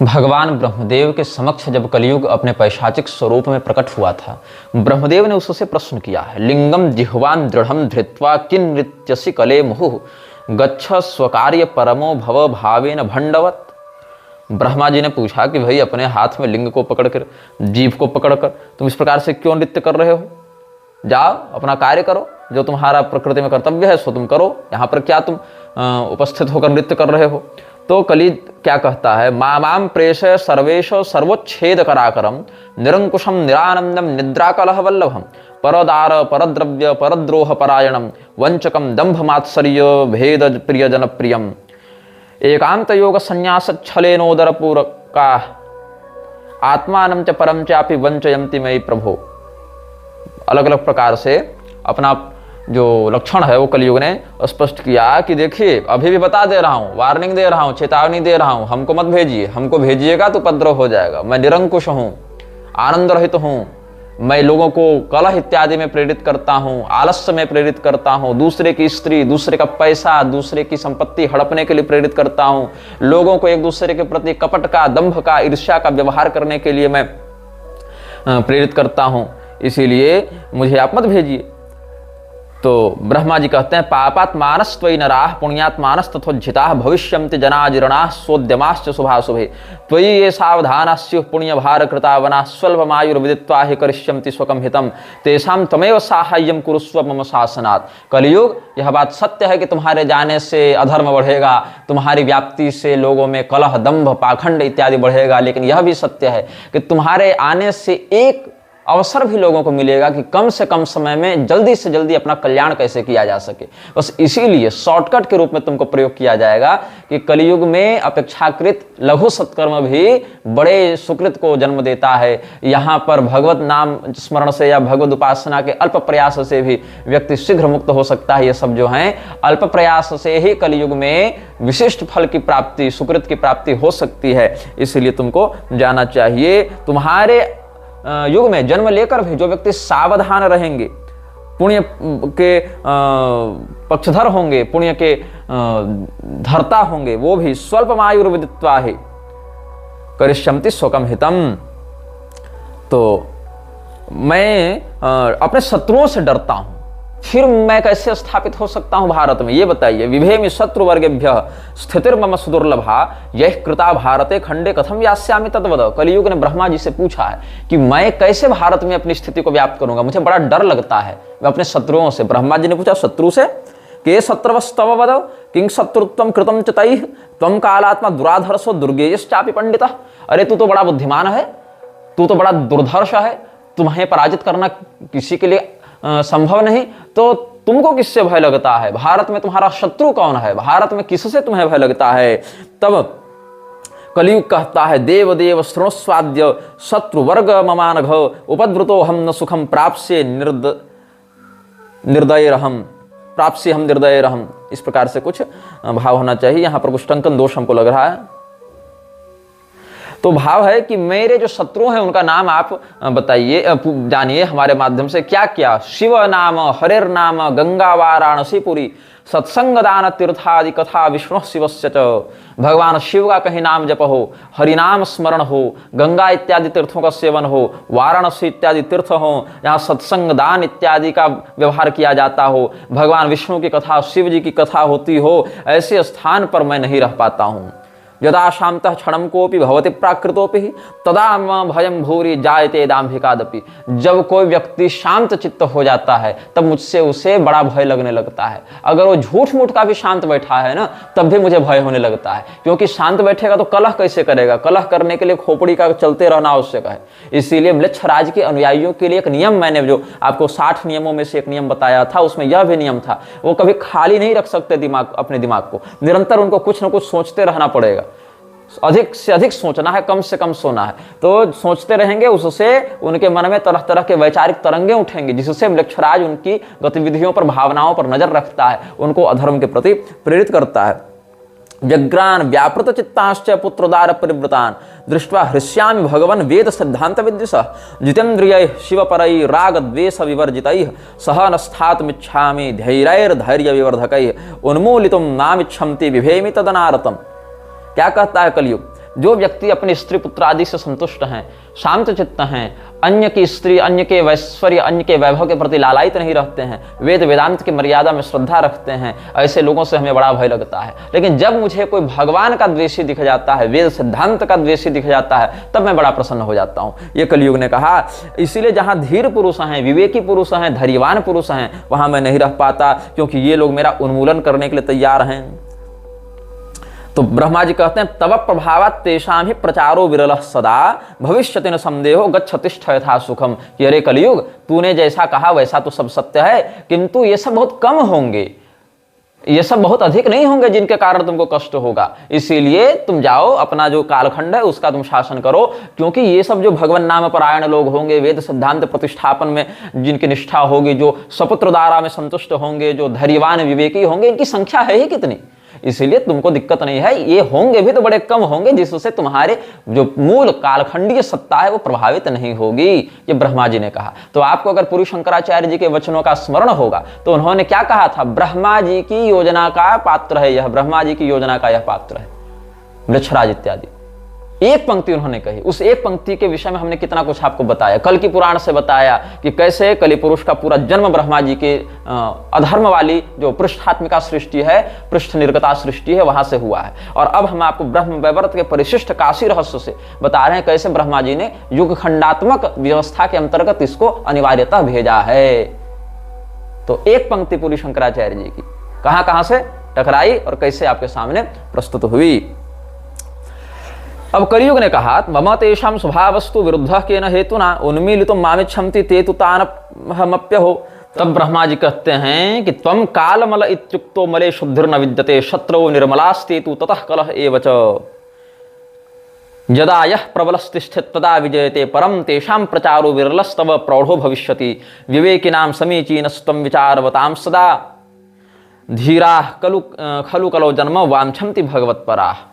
भगवान ब्रह्मदेव के समक्ष जब कलयुग अपने पैशाचिक स्वरूप में प्रकट हुआ था, ब्रह्मदेव ने उससे प्रश्न किया है, लिंगम जिह्वान दृढ़म धृत्वा किन नृत्यसि कले मुहुः गच्छ स्वकार्य परमो भव भावेन भंडवत। ब्रह्मा जी ने पूछा कि भाई अपने हाथ में लिंग को पकड़कर, जीभ को पकड़कर तुम इस प्रकार से क्यों नृत्य कर रहे हो? जाओ अपना कार्य करो, जो तुम्हारा प्रकृति में कर्तव्य है सो तुम करो, यहाँ पर क्या तुम उपस्थित होकर नृत्य कर रहे हो? तो कली क्या कहता है, माम प्रेषय सर्वेश सर्वोच्छेद कराकरम निरंकुशम निरानंदम निद्राकलह वल्लभम परदार परद्रव्य परद्रोह परायणम वंचकम दंभ मात्सर्य भेद प्रिय जनप्रियम एकांत योग संन्यास छलेनोदर पूरका आत्मानं च परम चापि वंचयन्ति मयि प्रभो। अलग अलग प्रकार से अपना जो लक्षण है वो कलयुग ने स्पष्ट किया कि देखिए अभी भी बता दे रहा हूँ, वार्निंग दे रहा हूँ, चेतावनी दे रहा हूँ, हमको मत भेजिए, हमको भेजिएगा तो उपद्रव हो जाएगा। मैं निरंकुश हूँ, आनंद रहित हूँ, मैं लोगों को कलह इत्यादि में प्रेरित करता हूँ, आलस्य में प्रेरित करता हूँ, दूसरे की स्त्री, दूसरे का पैसा, दूसरे की संपत्ति हड़पने के लिए प्रेरित करता हूँ, लोगों को एक दूसरे के प्रति कपट का, दंभ का, ईर्ष्या का व्यवहार करने के लिए मैं प्रेरित करता हूँ, इसीलिए मुझे आप मत भेजिए। तो ब्रह्मा जी कहते हैं, पापात्मानस्त्वयि नराः पुण्यात्मानस्तथोज्झिताः भविष्यन्ति जनाजिरणाः सोद्यमाश्च शुभाशुभे त्वयि ये सावधानाः स्युः पुण्यभारकृतावनाः स्वल्पमायुर्विदित्वा हि करिष्यन्ति स्वकं हितं तेषां त्वमेव साहाय्यं कुरुस्व मम शासनात्। कलियुग यह बात सत्य है कि तुम्हारे जाने से अधर्म बढ़ेगा, तुम्हारी व्याप्ति से लोगों में कलह, दंभ, पाखंड इत्यादि बढ़ेगा, लेकिन यह भी सत्य है कि तुम्हारे आने से एक अवसर भी लोगों को मिलेगा कि कम से कम समय में जल्दी से जल्दी अपना कल्याण कैसे किया जा सके। बस इसीलिए शॉर्टकट के रूप में तुमको प्रयोग किया जाएगा कि कलयुग में अपेक्षाकृत लघु सत्कर्म भी बड़े सुकृत को जन्म देता है। यहाँ पर भगवत नाम स्मरण से या भगवत उपासना के अल्प प्रयास से भी व्यक्ति शीघ्र मुक्त हो सकता है। ये सब जो हैं अल्प प्रयास से ही कलयुग में विशिष्ट फल की प्राप्ति, सुकृत की प्राप्ति हो सकती है। इसलिए तुमको जाना चाहिए। तुम्हारे युग में जन्म लेकर भी जो व्यक्ति सावधान रहेंगे, पुण्य के पक्षधर होंगे, पुण्य के धर्ता होंगे, वो भी स्वल्पमायुर्विदित्वा हि करिष्यन्ति स्वकं हितम। तो मैं अपने शत्रुओं से डरता हूं, फिर मैं कैसे स्थापित हो सकता हूं भारत में, ये बताइए। विभेमि शत्रुवर्गेभ्य स्थितिर्मम सुदुर्लभा यह कृता भारते खंडे कथम यास्यामि तद्वद। कलियुग ने ब्रह्मा जी से पूछा है कि मैं कैसे भारत में अपनी स्थिति को व्याप्त करूंगा, मुझे बड़ा डर लगता है मैं अपने शत्रुओं से। ब्रह्मा जी ने पूछा शत्रु से, के शत्रवस्तव वद किंग शत्रुत्वम कृतम च तैः त्वं कालात्मा दुराधर्षो दुर्गेयश्चापि पंडितः। अरे तू तो बड़ा बुद्धिमान है, तू तो बड़ा दुर्धर्ष है, तुम्हें पराजित करना किसी के लिए संभव नहीं, तो तुमको किससे भय लगता है? भारत में तुम्हारा शत्रु कौन है? भारत में किससे तुम्हें भय लगता है? तब कलियुग कहता है, देव देव शृणुस्वाद्य शत्रुवर्ग ममानघ उपद्रुतो हम न सुखम प्राप्स्य निर्दयरहम प्राप्स्य हम निर्दयरहम। इस प्रकार से कुछ भाव होना चाहिए। यहाँ पर कुछ टंकन दोष हमको लग रहा है। तो भाव है कि मेरे जो शत्रु हैं उनका नाम आप बताइए, जानिए हमारे माध्यम से। क्या क्या? शिव नाम हरिर नाम गंगा वाराणसीपुरी सत्संग दान तीर्थादि कथा विष्णु शिवस्य च। भगवान शिव का कहीं नाम जप हो, हरिनाम स्मरण हो, गंगा इत्यादि तीर्थों का सेवन हो, वाराणसी इत्यादि तीर्थ हो जहाँ सत्संग दान इत्यादि का व्यवहार किया जाता हो, भगवान विष्णु की कथा, शिव जी की कथा होती हो, ऐसे स्थान पर मैं नहीं रह पाता हूँ। यदा शांतः क्षणं कोपि भवति प्राकृतोपि तदा मम भयं भूरि जायते दाम्भिकादपि। जब कोई व्यक्ति शांत चित्त हो जाता है तब मुझसे उसे बड़ा भय लगने लगता है। अगर वो झूठ मूठ का भी शांत बैठा है ना, तब भी मुझे भय होने लगता है, क्योंकि शांत बैठेगा तो कलह कैसे करेगा? कलह करने के लिए खोपड़ी का चलते रहना आवश्यक है। इसीलिए म्लेच्छराज के अनुयायियों के लिए एक नियम, मैंने जो आपको 60 नियमों में से एक नियम बताया था, उसमें यह भी नियम था, वो कभी खाली नहीं रख सकते दिमाग, अपने दिमाग को निरंतर उनको कुछ न कुछ सोचते रहना पड़ेगा। अधिक से अधिक सोचना है, कम से कम सोना है। तो सोचते रहेंगे, उससे उनके मन में तरह तरह के वैचारिक तरंगे उठेंगे, जिससे म्लेच्छराज उनकी गतिविधियों पर, भावनाओं पर नजर रखता है, उनको अधर्म के प्रति प्रेरित करता है। व्यग्रान व्यापृत चित्ताश्च पुत्रोदार परिवृतान दृष्ट्वा हृष्यामि भगवन् वेद सिद्धांत विद्विषः जितेन्द्रियैः शिवपरैः राग द्वेष विवर्जितैः सह न स्थातुमिच्छामि धैर्यैर्धैर्य विवर्धकैः उन्मूलितुं नामिच्छन्ति बिभेमि तदनारतम्। क्या कहता है कलयुग जो व्यक्ति अपने स्त्री पुत्र आदि से संतुष्ट हैं, शांत चित्त हैं, अन्य की स्त्री, अन्य के ऐश्वर्य, अन्य के वैभव के प्रति लालायित नहीं रहते हैं, वेद वेदांत की मर्यादा में श्रद्धा रखते हैं, ऐसे लोगों से हमें बड़ा भय लगता है। लेकिन जब मुझे कोई भगवान का द्वेषी दिख जाता है, वेद सिद्धांत का द्वेषी दिख जाता है, तब मैं बड़ा प्रसन्न हो जाता हूँ, ये कलयुग ने कहा। इसीलिए जहां धीर पुरुष हैं, विवेकी पुरुष हैं, धैर्यवान पुरुष हैं, वहां मैं नहीं रह पाता, क्योंकि ये लोग मेरा उन्मूलन करने के लिए तैयार हैं। तो ब्रह्मा जी कहते हैं, तव प्रभावात् तेषां ही प्रचारो विरलः सदा भविष्यति न संदेहो गच्छतिष्ठ यथा सुखम। कि अरे कलयुग, तूने जैसा कहा वैसा तो सब सत्य है, किंतु ये सब बहुत कम होंगे, ये सब बहुत अधिक नहीं होंगे जिनके कारण तुमको कष्ट होगा। इसीलिए तुम जाओ, अपना जो कालखंड है उसका तुम शासन करो, क्योंकि ये सब जो भगवान नाम परायण लोग होंगे, वेद सिद्धांत प्रतिष्ठापन में जिनकी निष्ठा होगी, जो सपुत्र दारा में संतुष्ट होंगे, जो धैर्यवान विवेकी होंगे, इनकी संख्या है ही कितनी। इसीलिए तुमको दिक्कत नहीं है, ये होंगे भी तो बड़े कम होंगे, जिससे तुम्हारे जो मूल कालखंडीय सत्ता है वो प्रभावित नहीं होगी, ये ब्रह्मा जी ने कहा। तो आपको अगर पूरी शंकराचार्य जी के वचनों का स्मरण होगा तो उन्होंने क्या कहा था, ब्रह्मा जी की योजना का पात्र है यह, ब्रह्मा जी की योजना का यह पात्र है, वृक्षराज इत्यादि। एक पंक्ति उन्होंने कही, उस एक पंक्ति के विषय में हमने कितना कुछ आपको बताया, कल की पुराण से बताया कि कैसे कलि पुरुष का पूरा जन्म ब्रह्मा जी के अधर्म वाली जो पृष्ठात्मिका सृष्टि है, पृष्ठ निर्गता सृष्टि है, वहां से हुआ है। और अब हम आपको ब्रह्म वैवर्त के परिशिष्ट काशी रहस्य से बता रहे हैं कैसे ब्रह्मा जी ने युग खंडात्मक व्यवस्था के अंतर्गत इसको अनिवार्यतः भेजा है। तो एक पंक्ति पूरी शंकराचार्य जी की कहां कहां से टकराई और कैसे आपके सामने प्रस्तुत हुई। अब कलियुग ने कहा, मम तेषां स्वभावस्तु विरुद्धः केन हेतुना उन्मीलितुं मामिच्छन्ति ते तु तानहमप्यहो। तब ब्रह्मा जी कहते हैं कि त्वं कालमल इत्युक्तो मले शुद्धिर्न विद्यते शत्रौ निर्मलास्ते तु ततः कलह एव च। यदा यः प्रबलस्तिष्ठति तदा विजयते परं तेषां प्रचारो विरलस्तव प्रौढ़ो भविष्यति विवेकिनां समीचीनस्त्वं विचारवतां सदा धीराः खलु कलो जन्म वाञ्छन्ति भगवत्पराः।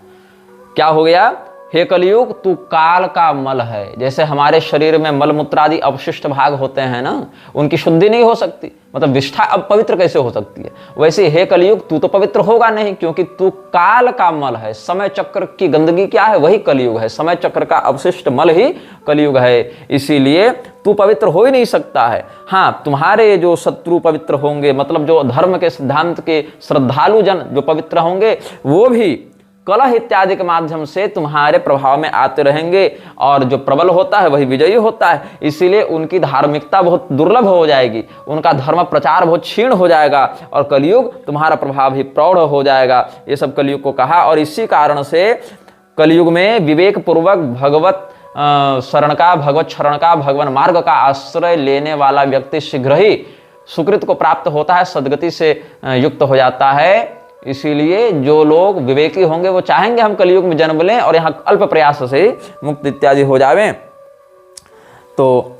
क्या हो गया, हे कलियुग, तू काल का मल है। जैसे हमारे शरीर में मल मूत्र आदि अवशिष्ट भाग होते हैं ना, उनकी शुद्धि नहीं हो सकती, मतलब विष्ठा अब पवित्र कैसे हो सकती है, वैसे हे कलियुग तू तो पवित्र होगा नहीं, क्योंकि तू काल का मल है। समय चक्र की गंदगी क्या है, वही कलियुग है, समय चक्र का अवशिष्ट मल ही कलियुग है। इसीलिए तू पवित्र हो ही नहीं सकता है। हाँ, तुम्हारे जो शत्रु पवित्र होंगे, मतलब जो धर्म के सिद्धांत के श्रद्धालु जन जो पवित्र होंगे, वो भी कलह इत्यादि के माध्यम से तुम्हारे प्रभाव में आते रहेंगे, और जो प्रबल होता है वही विजयी होता है। इसीलिए उनकी धार्मिकता बहुत दुर्लभ हो जाएगी, उनका धर्म प्रचार बहुत क्षीण हो जाएगा, और कलियुग तुम्हारा प्रभाव ही प्रौढ़ हो जाएगा। ये सब कलियुग को कहा। और इसी कारण से कलियुग में विवेक पूर्वक भगवत शरण का, भगवत शरण का, भगवान मार्ग का आश्रय लेने वाला व्यक्ति शीघ्र ही सुकृत को प्राप्त होता है, सद्गति से युक्त हो जाता है। इसीलिए जो लोग विवेकी होंगे वो चाहेंगे हम कलियुग में जन्म लें और यहाँ अल्प प्रयास से मुक्त इत्यादि हो जावें। तो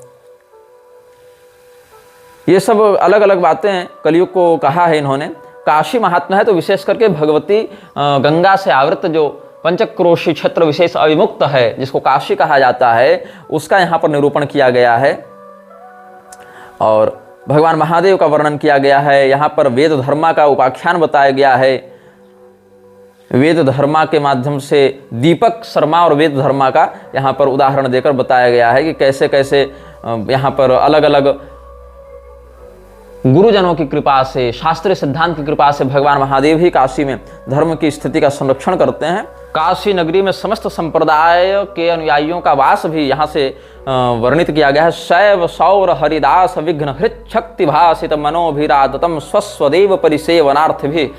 ये सब अलग अलग बातें कलियुग को कहा है इन्होंने। काशी महात्मा है तो विशेष करके भगवती गंगा से आवृत जो पंचक्रोशी क्षेत्र विशेष अविमुक्त है, जिसको काशी कहा जाता है, उसका यहाँ पर निरूपण किया गया है। और भगवान महादेव का वर्णन किया गया है। यहाँ पर वेद धर्मा का उपाख्यान बताया गया है। वेद धर्मा के माध्यम से दीपक शर्मा और वेद धर्मा का यहाँ पर उदाहरण देकर बताया गया है कि कैसे कैसे यहाँ पर अलग अलग गुरुजनों की कृपा से, शास्त्रीय सिद्धांत की कृपा से भगवान महादेव ही काशी में धर्म की स्थिति का संरक्षण करते हैं। काशी नगरी में समस्त संप्रदाय के अनुयायियों का वास भी यहाँ से वर्णित किया गया है। शैव सौर हरिदास विघ्न हृत शक्ति भाषित मनोभिरातम स्वस्वदेव परिसेवनार्थ भी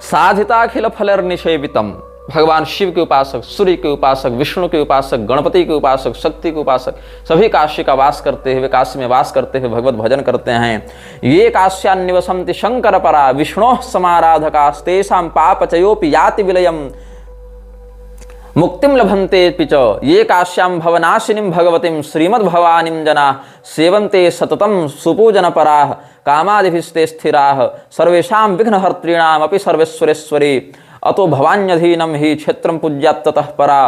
साधिताखिल फलर्निषेवितम। भगवान शिव के उपासक, सूर्य के उपासक, विष्णु के उपासक, गणपति के उपासक, शक्ति के उपासक सभी काशी का वास करते हुए, काशी में वास करते हुए भगवत भजन करते हैं। ये काश्यान निवसन्ति शंकर परा विष्णोः समाराधकास्तेषां पापचयोपि याति विलयम् मुक्तिम लभन्ते पिच। ये काश्याम भवनाशिनीं भगवतीं श्रीमद्भवानीं जना सेवन्ते सततं सुपूजन पराः कामादिभिस्ते स्थिराः सर्वेषां विघ्नहर्तॄणामपि सर्वेश्वरेश्वरी अतो भवान्यधीनं हि क्षेत्रं पूज्यात् ततः परा।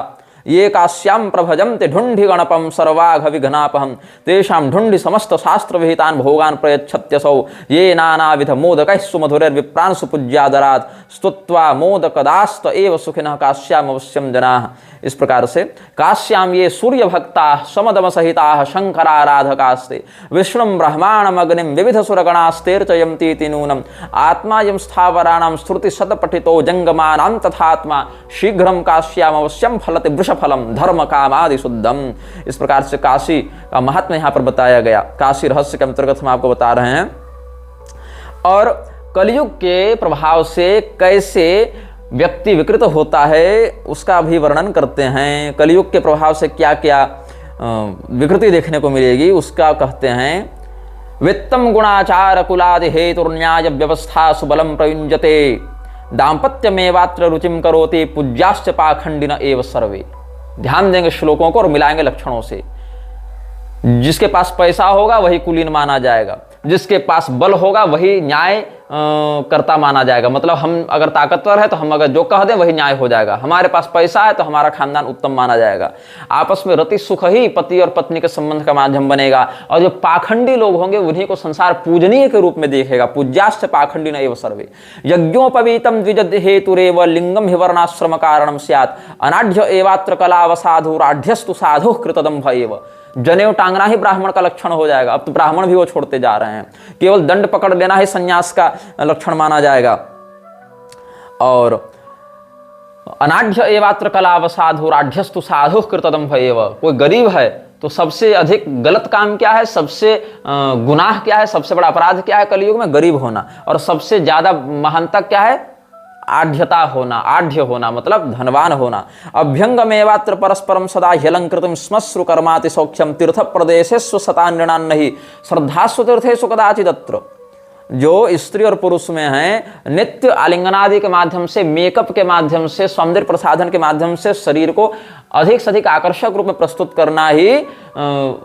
ये काश्याम प्रभजन्ते ढुंढि गणपम सर्वाघ विघ्नापहम तेषां ढुंढि समस्त शास्त्र विहितान् भोगान् प्रयच्छत्यसौ ये नानाविध मोदकैः सुमधुरैर्विप्रान् सुपूज्यादरात् स्तुत्वा मोदकदास्त एव सुखिनः काश्याम अवश्यम जनाः। इस प्रकार से काश्याम ये सूर्य भक्ता समदम सहिता शंकराराधकास्ते विष्णुं ब्रह्माणम अग्निम विविध सुरगणास्तेर्चयन्तीति नूनम आत्मा यम स्थावराणां श्रुति शतपठितो जंगमानां तथात्मा शीघ्रं काश्याम अवश्यम फलते वृषफलम धर्म कामादि शुद्धम। इस प्रकार से काशी का महात्म्य यहाँ पर बताया गया। काशी रहस्य के अंतर्गत हम आपको बता रहे हैं। और कलयुग के प्रभाव से कैसे व्यक्ति विकृत होता है उसका भी वर्णन करते हैं। कलयुग के प्रभाव से क्या क्या विकृति देखने को मिलेगी उसका कहते हैं। वित्तम गुणाचार कुलादि हेतुर्न्याय व्यवस्था सुबलम प्रयुंजते दाम्पत्यमेवात्र रुचिम करोति पूज्याश्च पाखंडिन एव सर्वे। ध्यान देंगे श्लोकों को और मिलाएंगे लक्षणों से। जिसके पास पैसा होगा वही कुलीन माना जाएगा, जिसके पास बल होगा वही न्याय कर्ता माना जाएगा। मतलब हम अगर ताकतवर है तो हम अगर जो कह दें वही न्याय हो जाएगा। हमारे पास पैसा है तो हमारा खानदान उत्तम माना जाएगा। आपस में रति सुख ही पति और पत्नी के संबंध का माध्यम बनेगा। और जो पाखंडी लोग होंगे उन्हीं को संसार पूजनीय के रूप में देखेगा। पूज्याश्च पाखंडिन एव सर्वे यज्ञोपवीतम द्विजद हेतुरेव लिंगम हि वर्णाश्रम कारणम स्यात् अनाढ्य एवात्र कलावसाधुराढ्यस्तु साधु कृतदम्भ एव। जनेऊ टांगना ही ब्राह्मण का लक्षण हो जाएगा। अब तो ब्राह्मण भी वो छोड़ते जा रहे हैं। केवल दंड पकड़ लेना ही संन्यास का लक्षण माना जाएगा। और अनाढ्य एवात्र कलावसाधु राढ्यस्तु साधु कृतदम्भ एव। कोई गरीब है तो सबसे अधिक गलत काम क्या है, सबसे गुनाह क्या है, सबसे बड़ा अपराध क्या है कलयुग में? गरीब होना। और सबसे ज्यादा महानता क्या है? आढ़्यता होना। आढ़्य होना मतलब धनवान होना। अभ्यंगमेवात्र परस्परम सदा ह्यलंकृतम श्मश्रु कर्माति सौख्यम तीर्थ प्रदेशेषु सतान्यणान्न हि श्रद्धास्व तीर्थेषु कदाचिदत्र। जो स्त्री और पुरुष में है नित्य आलिंगनादि के माध्यम से, मेकअप के माध्यम से, सौंदर्य प्रसाधन के माध्यम से शरीर को अधिक से अधिक आकर्षक रूप में प्रस्तुत करना ही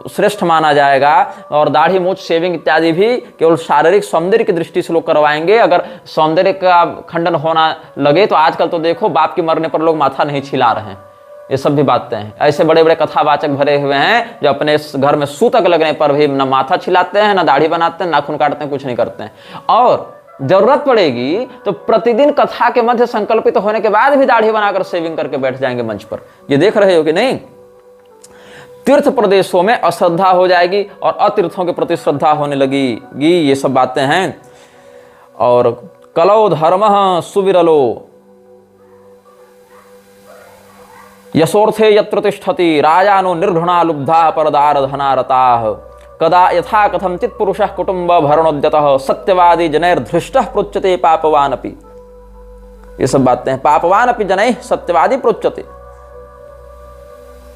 श्रेष्ठ माना जाएगा। और दाढ़ी मूछ शेविंग इत्यादि भी केवल शारीरिक सौंदर्य की दृष्टि से लोग करवाएंगे। अगर सौंदर्य का खंडन होना लगे तो आजकल तो देखो बाप के मरने पर लोग माथा नहीं छिला रहे हैं। ये सब भी बातें हैं। ऐसे बड़े बड़े कथावाचक भरे हुए हैं जो अपने घर में सूतक लगने पर भी न माथा छिलाते हैं, न दाढ़ी बनाते हैं, नाखून काटते हैं, कुछ नहीं करते हैं। और जरूरत पड़ेगी तो प्रतिदिन कथा के मध्य संकल्पित होने के बाद भी दाढ़ी बनाकर सेविंग करके बैठ जाएंगे मंच पर। ये देख रहे हो कि नहीं? तीर्थ प्रदेशों में अश्रद्धा हो जाएगी और अतीर्थों के प्रति श्रद्धा होने लगेगी। ये सब बातें हैं। और कलौ धर्म सुविरलो यशोर्थे यत्र तिष्ठति राजानो निर्घृणा लुब्धा परदार धनारताः कदा यथा कथंचित् पुरुषः कुटुंब भरणोद्यतः सत्यवादी जनैर्धृष्टः प्रोच्यते पापवान अपि। ये सब बातें हैं। पापवान अपि जनैः सत्यवादी प्रोच्यते।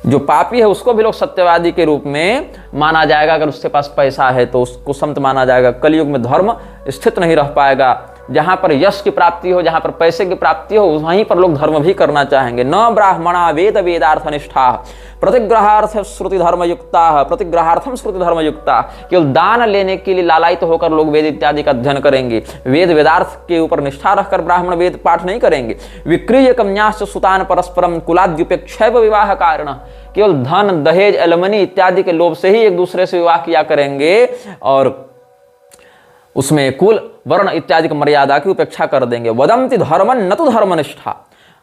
जो पापी है उसको भी लोग सत्यवादी के रूप में माना जाएगा। अगर उसके पास पैसा है तो उसको संत माना जाएगा। कलयुग में धर्म स्थित नहीं रह पाएगा। जहां पर यश की प्राप्ति हो, जहां पर पैसे की प्राप्ति हो, वहीं पर लोग धर्म भी करना चाहेंगे। न ब्राह्मणा वेद वेदार्थ निष्ठा प्रतिग्रहार्थ श्रुति धर्म युक्ता प्रतिग्रहार्थम श्रुति धर्म युक्ता। केवल दान लेने के लिए लालायित होकर लोग वेद इत्यादि का अध्ययन करेंगे। वेद वेदार्थ के ऊपर निष्ठा रखकर ब्राह्मण वेद पाठ नहीं करेंगे। विक्रीय कन्याश्च सुतान परस्परम कुलाद्युपेक्षैव विवाह कारण। केवल धन दहेज एलमनी इत्यादि के लोभ से ही एक दूसरे से विवाह किया करेंगे और उसमें कुल वर्ण इत्यादि की मर्यादा की उपेक्षा कर देंगे। वदंति धर्मं न तो धर्मनिष्ठा।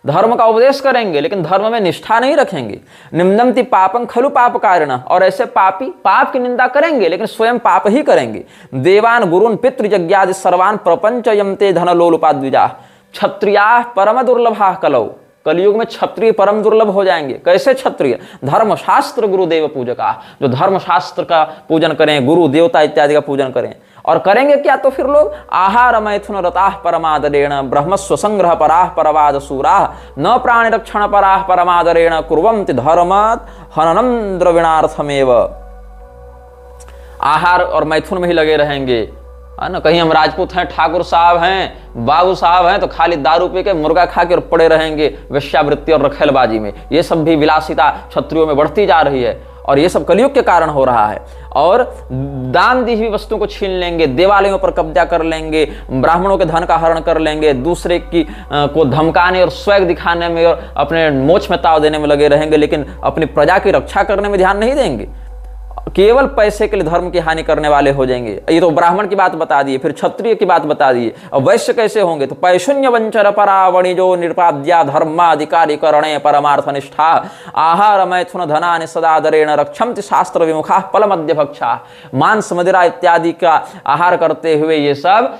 धर्म का उपदेश करेंगे लेकिन धर्म में निष्ठा नहीं रखेंगे। निंदन्ति पापं खलु पाप कारिणः। और ऐसे पापी पाप की निंदा करेंगे लेकिन स्वयं पाप ही करेंगे। देवान गुरुन पितृयज्ञादि सर्वान् प्रपंचयन्ते धनलोलुपाद्विजाः। क्षत्रियाः परम दुर्लभाः कलौ। कलयुग में क्षत्रिय परम दुर्लभ हो जाएंगे। कैसे क्षत्रिय? धर्मशास्त्र गुरुदेव पूजका। जो धर्मशास्त्र का पूजन करें, गुरु देवता इत्यादि का पूजन करें। और करेंगे क्या? तो फिर लोग आहार मैथुन रताः परमादरेण ब्रह्मस्व संग्रह पराः परवाद सूराः न प्राणी रक्षण पराः परमादरेण कुर्वन्ति धर्मात् हननं द्रविणार्थमेव। आहार और मैथुन में ही लगे रहेंगे, है ना। कहीं हम राजपूत हैं, ठाकुर साहब हैं, बाबू साहब हैं तो खाली दारू पी के मुर्गा खा के और पड़े रहेंगे वेश्यावृत्ति और रखेलबाजी में। ये सब भी विलासिता क्षत्रियों में बढ़ती जा रही है। और ये सब कलयुग के कारण हो रहा है। और दान दी हुई वस्तुओं को छीन लेंगे, देवालयों पर कब्जा कर लेंगे, ब्राह्मणों के धन का हरण कर लेंगे, दूसरे की को धमकाने और स्वैग दिखाने में और अपने मोछ में ताव देने में लगे रहेंगे, लेकिन अपनी प्रजा की रक्षा करने में ध्यान नहीं देंगे। केवल पैसे के लिए धर्म की हानि करने वाले हो जाएंगे। ये तो ब्राह्मण की बात बता दिए, फिर क्षत्रिय की बात बता दिए। और वैश्य कैसे होंगे? तो पैशून्य वंचर परावणिजो निरपाद्या धर्माधिकारी करणे परमार्थ निष्ठा आहार मैथुन धनानि सदादरेण रक्षन्ति शास्त्र विमुखा फल मध्य भक्षा। मांस मदिरा इत्यादि का आहार करते हुए ये सब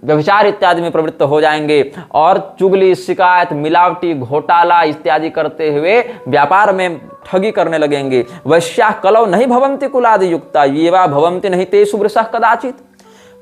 व्यभिचार इत्यादि में प्रवृत्त हो जाएंगे और चुगली, शिकायत, मिलावटी, घोटाला इत्यादि करते हुए व्यापार में ठगी करने लगेंगे। वैश्या कलौ नहीं भवन्ति कुलादि युक्ता ये वा भवन्ति नहीं तेषु वृषः कदाचित।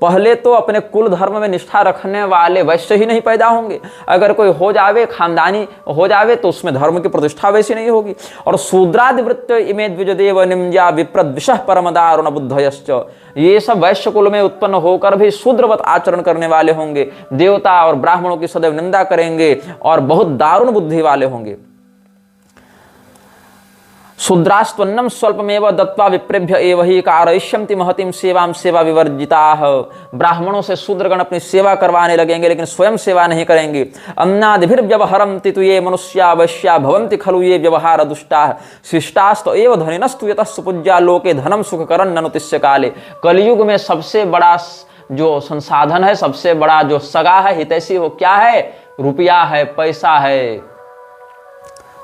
पहले तो अपने कुल धर्म में निष्ठा रखने वाले वैश्य ही नहीं पैदा होंगे। अगर कोई हो जावे, खानदानी हो जावे, तो उसमें धर्म की प्रतिष्ठा वैसी नहीं होगी। और शूद्रादिवृत्त इमे द्विजदेव निम्या विप्रद्विषः परम दारुण बुद्धयश्च। ये सब वैश्य कुल में उत्पन्न होकर भी शूद्रवत आचरण करने वाले होंगे, देवता और ब्राह्मणों की सदैव निंदा करेंगे और बहुत दारुण बुद्धि वाले होंगे। शूद्रास्त्वन्नम स्वल्पमेव दत्वा विप्रेभ्य एव हि कारयिष्यन्ति महतीं सेवां सेवा विवर्जिताः। ब्राह्मणों से शूद्रगण अपनी सेवा करवाने लगेंगे, लेकिन स्वयं सेवा नहीं करेंगे। अन्नादिभिर्व्यवहरन्ति तु ये मनुष्या वैश्या भवन्ति खलु ये व्यवहार दुष्टाः शिष्टास्त एव धनिनस्तु यतः सुपूज्या लोके धनम सुखकरन् ननुतिष्य काले। कलयुग में सबसे बड़ा जो संसाधन है, सबसे बड़ा जो सगा है, हितैषी, वो क्या है? रुपया है, पैसा है।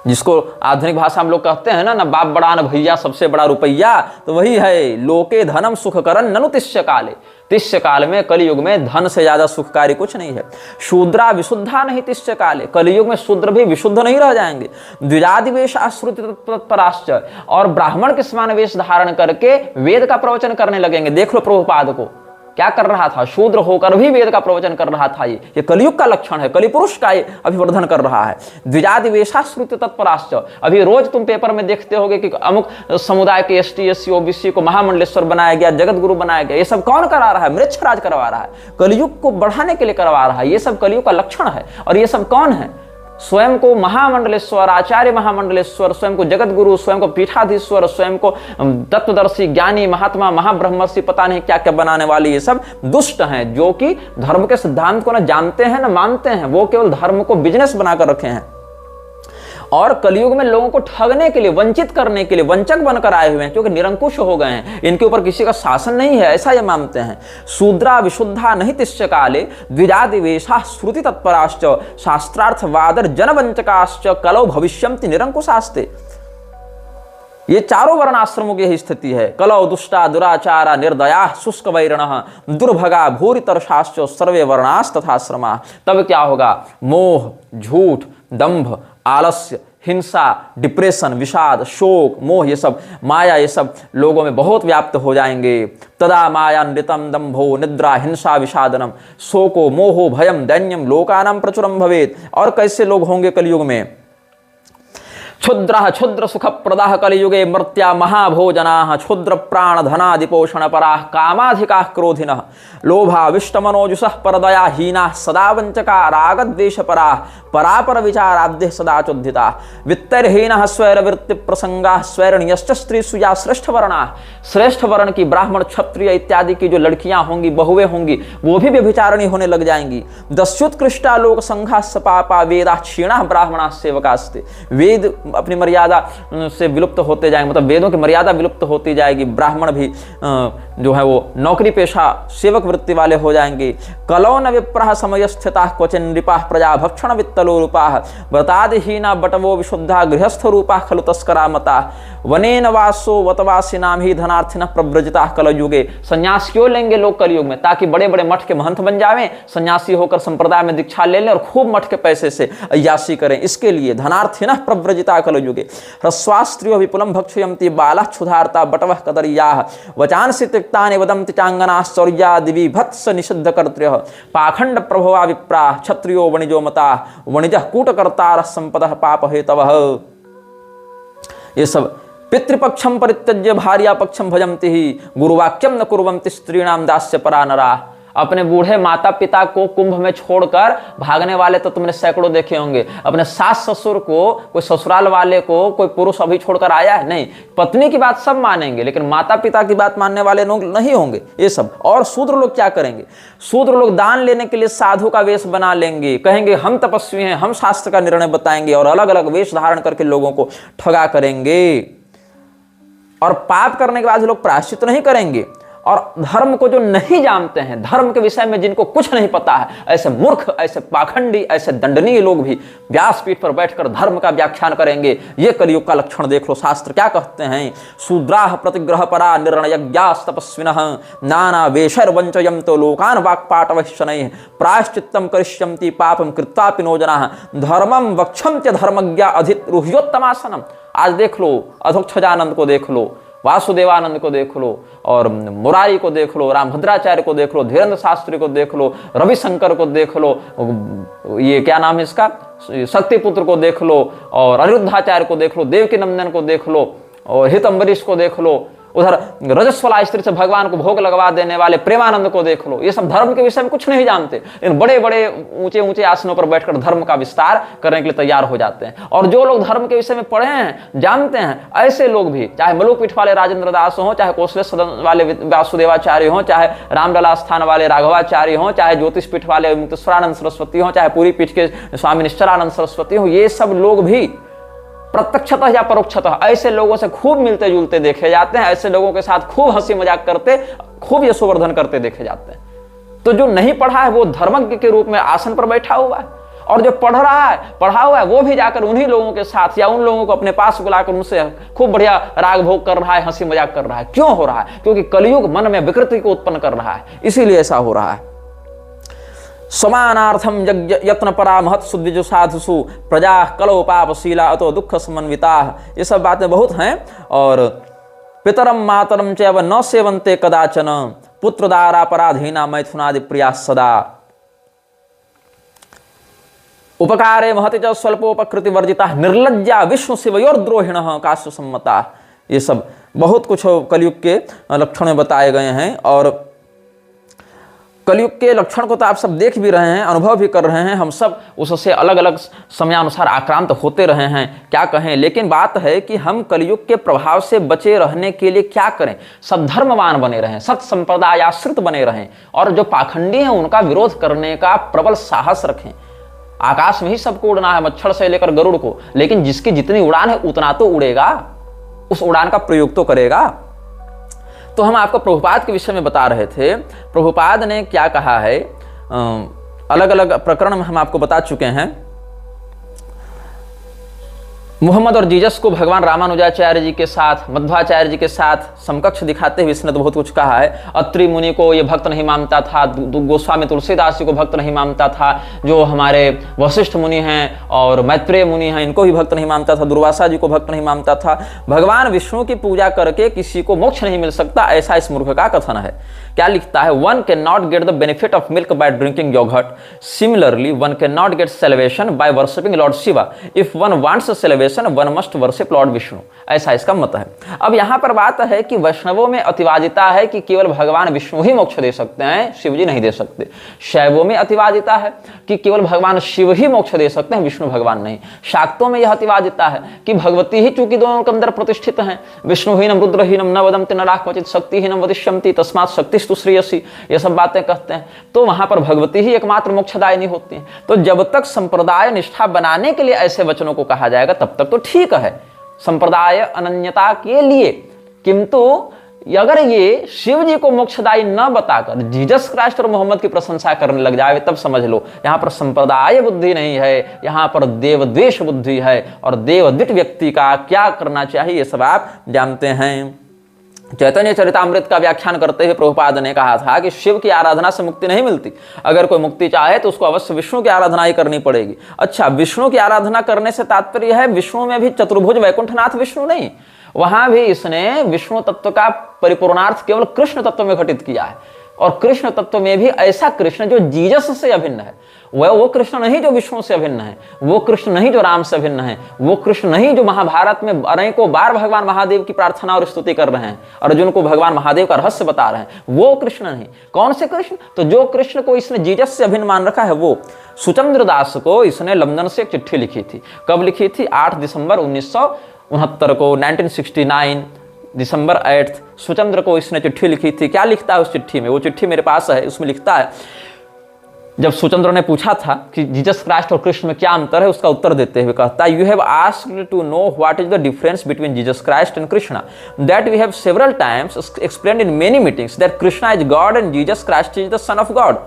जिसको आधुनिक भाषा हम लोग कहते हैं ना बाप बड़ा न भैया, सबसे बड़ा रुपया, तो वही है। लोके धनम सुखकरन् ननु तिष्य काले। तिष्य काल में, कलयुग में धन से ज्यादा सुखकारी कुछ नहीं है। शूद्रा विशुद्धा नहीं तिष्य काले। कलयुग में शूद्र भी विशुद्ध नहीं रह जाएंगे। द्विजादि वेश आश्रुति तत्पराश्च। और ब्राह्मण के समान वेश धारण करके वेद का प्रवचन करने लगेंगे। देख लो प्रभुपाद को क्या कर रहा था, शूद्र होकर भी वेद का प्रवचन कर रहा था। ये कलयुग का लक्षण है, कलिपुरुष का ये अभिवर्धन कर रहा है। द्विजादि वेशाश्रुति तत्पराश्च। अभी रोज तुम पेपर में देखते होगे कि अमुक समुदाय के एसटी एससी ओबीसी को महामंडलेश्वर बनाया गया, जगत गुरु बनाया गया। ये सब कौन करा रहा है? मृच्छराज करवा रहा है, कलयुग को बढ़ाने के लिए करवा रहा है। ये सब कलयुग का लक्षण है। और ये सब कौन है? स्वयं को महामंडलेश्वर, आचार्य महामंडलेश्वर, स्वयं को जगत गुरु, स्वयं को पीठाधीश्वर, स्वयं को तत्वदर्शी, ज्ञानी, महात्मा, महाब्रह्मर्षि, पता नहीं क्या क्या बनाने वाले ये सब दुष्ट हैं, जो कि धर्म के सिद्धांत को न जानते हैं न मानते हैं। वो केवल धर्म को बिजनेस बनाकर रखे हैं और कलयुग में लोगों को ठगने के लिए, वंचित करने के लिए वंचक बनकर आए हुए हैं, क्योंकि निरंकुश हो गए हैं। इनके ऊपर किसी का शासन नहीं है, ऐसा ये मानते हैं। शूद्रा विशुद्धा नहीं तिष्य काले द्विजादि वेशा श्रुति तत्पराश्च शास्त्रार्थवादर जनवंचकाश्च कलौ भविष्यन्ति निरंकुशास्ते। ये चारों वर्ण आश्रमों की यही स्थिति है। कलौ दुष्टा दुराचारा निर्दया शुष्क वैरणः दुर्भगा भूरितर्षाश्च सर्वे वर्णास तथाश्रमा। तब क्या होगा? मोह, झूठ, दंभ, आलस्य, हिंसा, डिप्रेशन, विषाद, शोक, मोह, ये सब माया, ये सब लोगों में बहुत व्याप्त हो जाएंगे। तदा माया नृतम दंभो निद्रा हिंसा विषादनम शोको मोहो भयम दैन्यम लोकानां प्रचुरम भवेत्। और कैसे लोग होंगे कलयुग में? क्षुद्रः क्षुद्र सुख प्रदाः कलियुगे मर्त्या महाभोजनाः क्षुद्र प्राण धनादिपोषण पराः कामाधिकाः क्रोधिनः लोभाविष्टमनोजुषः परदया हीनाः सदा वंचका रागद्वेषपराः परापर विचाराद्यः सदा चोद्धिताः वित्तैर्हीनः स्वैरवृत्ति प्रसंगाः स्वैरणीयश्च स्त्रीषु या श्रेष्ठ वर्णाः। श्रेष्ठ वर्ण की ब्राह्मण, क्षत्रिय इत्यादि की जो लड़कियां होंगी, बहुएं होंगी, वो भी व्यभिचारिणी होने लग जाएंगी। दस्युत्कृष्टा लोक संघाः सपापा वेदाः क्षीणाः ब्राह्मणाः सेवकास्ते। वेद अपनी मर्यादा से विलुप्त होते जाएंगे, मतलब वेदों की मर्यादा विलुप्त होती जाएगी। ब्राह्मण भी जो है वो नौकरी पेशा सेवक वृत्ति वाले हो जाएंगे। कलौ न विप्रः समयस्थिताः क्वचिन् नृपाः प्रजा भक्षण वित्तलो रूपाः व्रतादिहीना बटवो विशुद्धा गृहस्थ रूपाः खलु तस्करा मताः वनेन वासो वतवासिनाम ही धनार्थिनः प्रव्रजिताः कलयुगे। संन्यास क्यों लेंगे लोग कलयुग में? ताकि बड़े बड़े मठ के महंत बन जावें, सन्यासी होकर संप्रदाय में दीक्षा ले लें और खूब मठ के पैसे से अय्यासी करें। इसके लिए धनार्थिनः प्रव्रजिताः कलयुगे। ह्रस्वास्त्रियो विपुलं भक्षयन्ति बालाः क्षुधार्ता बटवः कदर्याः वचांसि तिक्तानि वदन्ति चांगनाः शौर्यादिविभत्स निषिद्धकर्तृः पाखंड प्रभवा विप्राः क्षत्रियो वणिजो मताः वणिजः कूटकर्तारः संपदः पापहेतवः। ये सब पितृपक्षम परित्यज्य भार्या पक्षम भजन्ति ही गुरुवाक्यम न कुर्वन्ति स्त्रीणाम दास्य परा नरा। अपने बूढ़े माता पिता को कुंभ में छोड़कर भागने वाले तो तुमने सैकड़ों देखे होंगे। अपने सास ससुर को, कोई ससुराल वाले को कोई पुरुष अभी छोड़कर आया है? नहीं। पत्नी की बात सब मानेंगे, लेकिन माता पिता की बात मानने वाले लोग नहीं होंगे ये सब। और शूद्र लोग क्या करेंगे? शूद्र लोग दान लेने के लिए साधु का वेश बना लेंगे, कहेंगे हम तपस्वी हैं, हम शास्त्र का निर्णय बताएंगे, और अलग अलग वेश धारण करके लोगों को ठगा करेंगे। और पाप करने के बाद लोग प्रायश्चित नहीं करेंगे। और धर्म को जो नहीं जानते हैं, धर्म के विषय में जिनको कुछ नहीं पता है, ऐसे मूर्ख, ऐसे पाखंडी, ऐसे दंडनीय लोग भी व्यासपीठ पर बैठकर धर्म का व्याख्यान करेंगे। ये कलयुग का लक्षण देख लो। शास्त्र क्या कहते हैं? शूद्राः प्रतिग्रह परा निर्णयज्ञास् तपस्विनः नाना वेशैर्वञ्चयन्तो लोकान् वाक्पाटवैश्शनैः प्रायश्चित्तं करिष्यन्ति पापं कृत्वापि नो जनाः धर्मं वक्षन्त्य धर्मज्ञा अधिरुह्योत्तमासनम्। आज देख लो, अधोक्षजानंद को देख लो, वासुदेवानंद को देख लो, और मुरारी को देख लो, रामभद्राचार्य को देख लो, धीरेन्द्र शास्त्री को देख लो, रविशंकर को देख लो, ये क्या नाम है इसका, शक्तिपुत्र को देख लो, और अनिरुद्धाचार्य को देख लो, देवकी नंदन को देख लो, और हित अम्बरीश को देख लो, उधर रजस्वला स्त्री से भगवान को भोग लगवा देने वाले प्रेमानंद को देख लो। ये सब धर्म के विषय में कुछ नहीं जानते, लेकिन बड़े बड़े ऊंचे ऊंचे आसनों पर बैठकर धर्म का विस्तार करने के लिए तैयार हो जाते हैं। और जो लोग धर्म के विषय में पढ़े हैं, जानते हैं, ऐसे लोग भी, चाहे मलुक पीठ वाले राजेंद्र दास हों, चाहे कोसले सदन वाले वासुदेवाचार्य हों, चाहे रामलला स्थान वाले राघवाचार्य हों, चाहे ज्योतिष पीठ वाले मुक्तेश्वरानंद सरस्वती हों, चाहे पूरी पीठ के स्वामी निश्चलानंद सरस्वती हों, ये सब लोग भी प्रत्यक्षतः या परोक्षतः ऐसे लोगों से खूब मिलते जुलते देखे जाते हैं। ऐसे लोगों के साथ खूब हंसी मजाक करते, खूब यशोवर्धन करते देखे जाते हैं। तो जो नहीं पढ़ा है वो धर्मज्ञ के रूप में आसन पर बैठा हुआ है, और जो पढ़ रहा है, पढ़ा हुआ है, वो भी जाकर उन्हीं लोगों के साथ या उन लोगों को अपने पास बुलाकर उनसे खूब बढ़िया राग भोग कर रहा है, हंसी मजाक कर रहा है। क्यों हो रहा है? क्योंकि कलयुग मन में विकृति को उत्पन्न कर रहा है, इसीलिए ऐसा हो रहा है। समानार्थम यत्न परा महत सुद्विजु साधुसु प्रजा कलो पापशीला अतो दुख समन्विता। ये सब बातें बहुत हैं। और पितरम मातरम चैव न सेवन्ते कदाचन पुत्रदारापराधीना मैथुनादि प्रिया सदा उपकारे महति च स्वल्पोपकृति वर्जिता निर्लज्जा विष्णु शिवयोर्द्रोहिणः काश्य सम्मता। ये सब बहुत कुछ कलयुग के लक्षण में बताए गए हैं। और कलयुग के लक्षण को तो आप सब देख भी रहे हैं, अनुभव भी कर रहे हैं। हम सब उससे अलग अलग समयानुसार आक्रांत होते रहे हैं, क्या कहें। लेकिन बात है कि हम कलयुग के प्रभाव से बचे रहने के लिए क्या करें? सद्धर्मवान बने रहें, सत संप्रदायाश्रित बने रहें, और जो पाखंडी हैं उनका विरोध करने का प्रबल साहस रखें। आकाश में ही सबको उड़ना है, मच्छर से लेकर गरुड़ को, लेकिन जिसकी जितनी उड़ान है उतना तो उड़ेगा, उस उड़ान का प्रयोग तो करेगा। तो हम आपको प्रभुपाद के विषय में बता रहे थे। प्रभुपाद ने क्या कहा है, अलग अलग प्रकरण में हम आपको बता चुके हैं। मुहम्मद और जीसस को भगवान रामानुजाचार्य जी के साथ, मध्वाचार्य जी के साथ समकक्ष दिखाते हुए इसने तो बहुत कुछ कहा है। अत्रि मुनि को ये भक्त नहीं मानता था, गोस्वामी तुलसीदास जी को भक्त नहीं मानता था, जो हमारे वशिष्ठ मुनि हैं और मैत्रेय मुनि हैं इनको भी भक्त नहीं मानता था, दुर्वासा जी को भक्त नहीं मानता था। भगवान विष्णु की पूजा करके किसी को मोक्ष नहीं मिल सकता, ऐसा इस मूर्ख का कथन है। क्या लिखता है? One can not get the benefit of milk by drinking yogurt, similarly one can not get celebration by worshipping Lord Shiva, if one wants celebration one must worship Lord Vishnu. ऐसा इसका मत है। अब यहां पर बात है कि वैष्णवों में अतिवादिता है कि केवल भगवान विष्णु ही मोक्ष दे सकते हैं, शिव जी नहीं दे सकते। शैवों में अतिवादिता है कि केवल भगवान शिव ही मोक्ष दे सकते हैं, विष्णु भगवान नहीं। शाक्तों में यह अतिवादिता है कि भगवती ही चूंकि दोनों के अंदर प्रतिष्ठित हैं, विष्णुहीनम रुद्रहीनम न वदन्ति नराः क्वचित् शक्तिहीनम वदिष्यन्ति तस्मात् शक्तिस्तु श्रेयसी, ये सब बातें कहते हैं। तो वहां पर भगवती ही एकमात्र मोक्षदायिनी होती है। तो जब तक संप्रदाय निष्ठा बनाने के लिए ऐसे वचनों को कहा जाएगा तब तक तो ठीक है, संप्रदाय अनन्यता के लिए। किंतु अगर ये शिव जी को मोक्षदायी न बताकर जीसस क्राइस्ट और मोहम्मद की प्रशंसा करने लग जाए, तब समझ लो यहां पर संप्रदाय बुद्धि नहीं है, यहां पर देवद्वेष बुद्धि है। और देवद्वित व्यक्ति का क्या करना चाहिए ये सब आप जानते हैं। चैतन्य चरितामृत का व्याख्यान करते हुए प्रभुपाद ने कहा था कि शिव की आराधना से मुक्ति नहीं मिलती। अगर कोई मुक्ति चाहे तो उसको अवश्य विष्णु की आराधना ही करनी पड़ेगी। अच्छा, विष्णु की आराधना करने से तात्पर्य है विष्णु में भी चतुर्भुज वैकुंठनाथ विष्णु नहीं, वहां भी इसने विष्णु तत्व का परिपूर्णार्थ केवल कृष्ण तत्व में घटित किया है। और कृष्ण तत्व में भी ऐसा कृष्ण जो जीसस से अभिन्न है। वह वो कृष्ण नहीं जो विष्णु से अभिन्न है, वो कृष्ण नहीं जो राम से अभिन्न है, वो कृष्ण नहीं जो महाभारत में अनेकों बार भगवान महादेव की प्रार्थना और स्तुति कर रहे हैं, अर्जुन को भगवान महादेव का रहस्य बता रहे हैं, वो कृष्ण नहीं। कौन से कृष्ण? तो जो कृष्ण को इसने जीसस से अभिन्न मान रखा है वो। सुचंद्र दास को इसने लंदन से एक चिट्ठी लिखी थी। कब लिखी थी? 8 दिसंबर 1969 को, 1969 दिसंबर 8 सुचंद्र को इसने चिट्ठी लिखी थी। क्या लिखता है उस चिट्ठी में? वो चिट्ठी मेरे पास है। उसमें लिखता है, जब सुचंद्र ने पूछा था कि जीसस क्राइस्ट और कृष्ण में क्या अंतर है, उसका उत्तर देते हुए कहता है, you have asked to know what is the difference between Jesus Christ and Krishna, that we have several times explained in many meetings that Krishna is God and Jesus Christ is the son of God,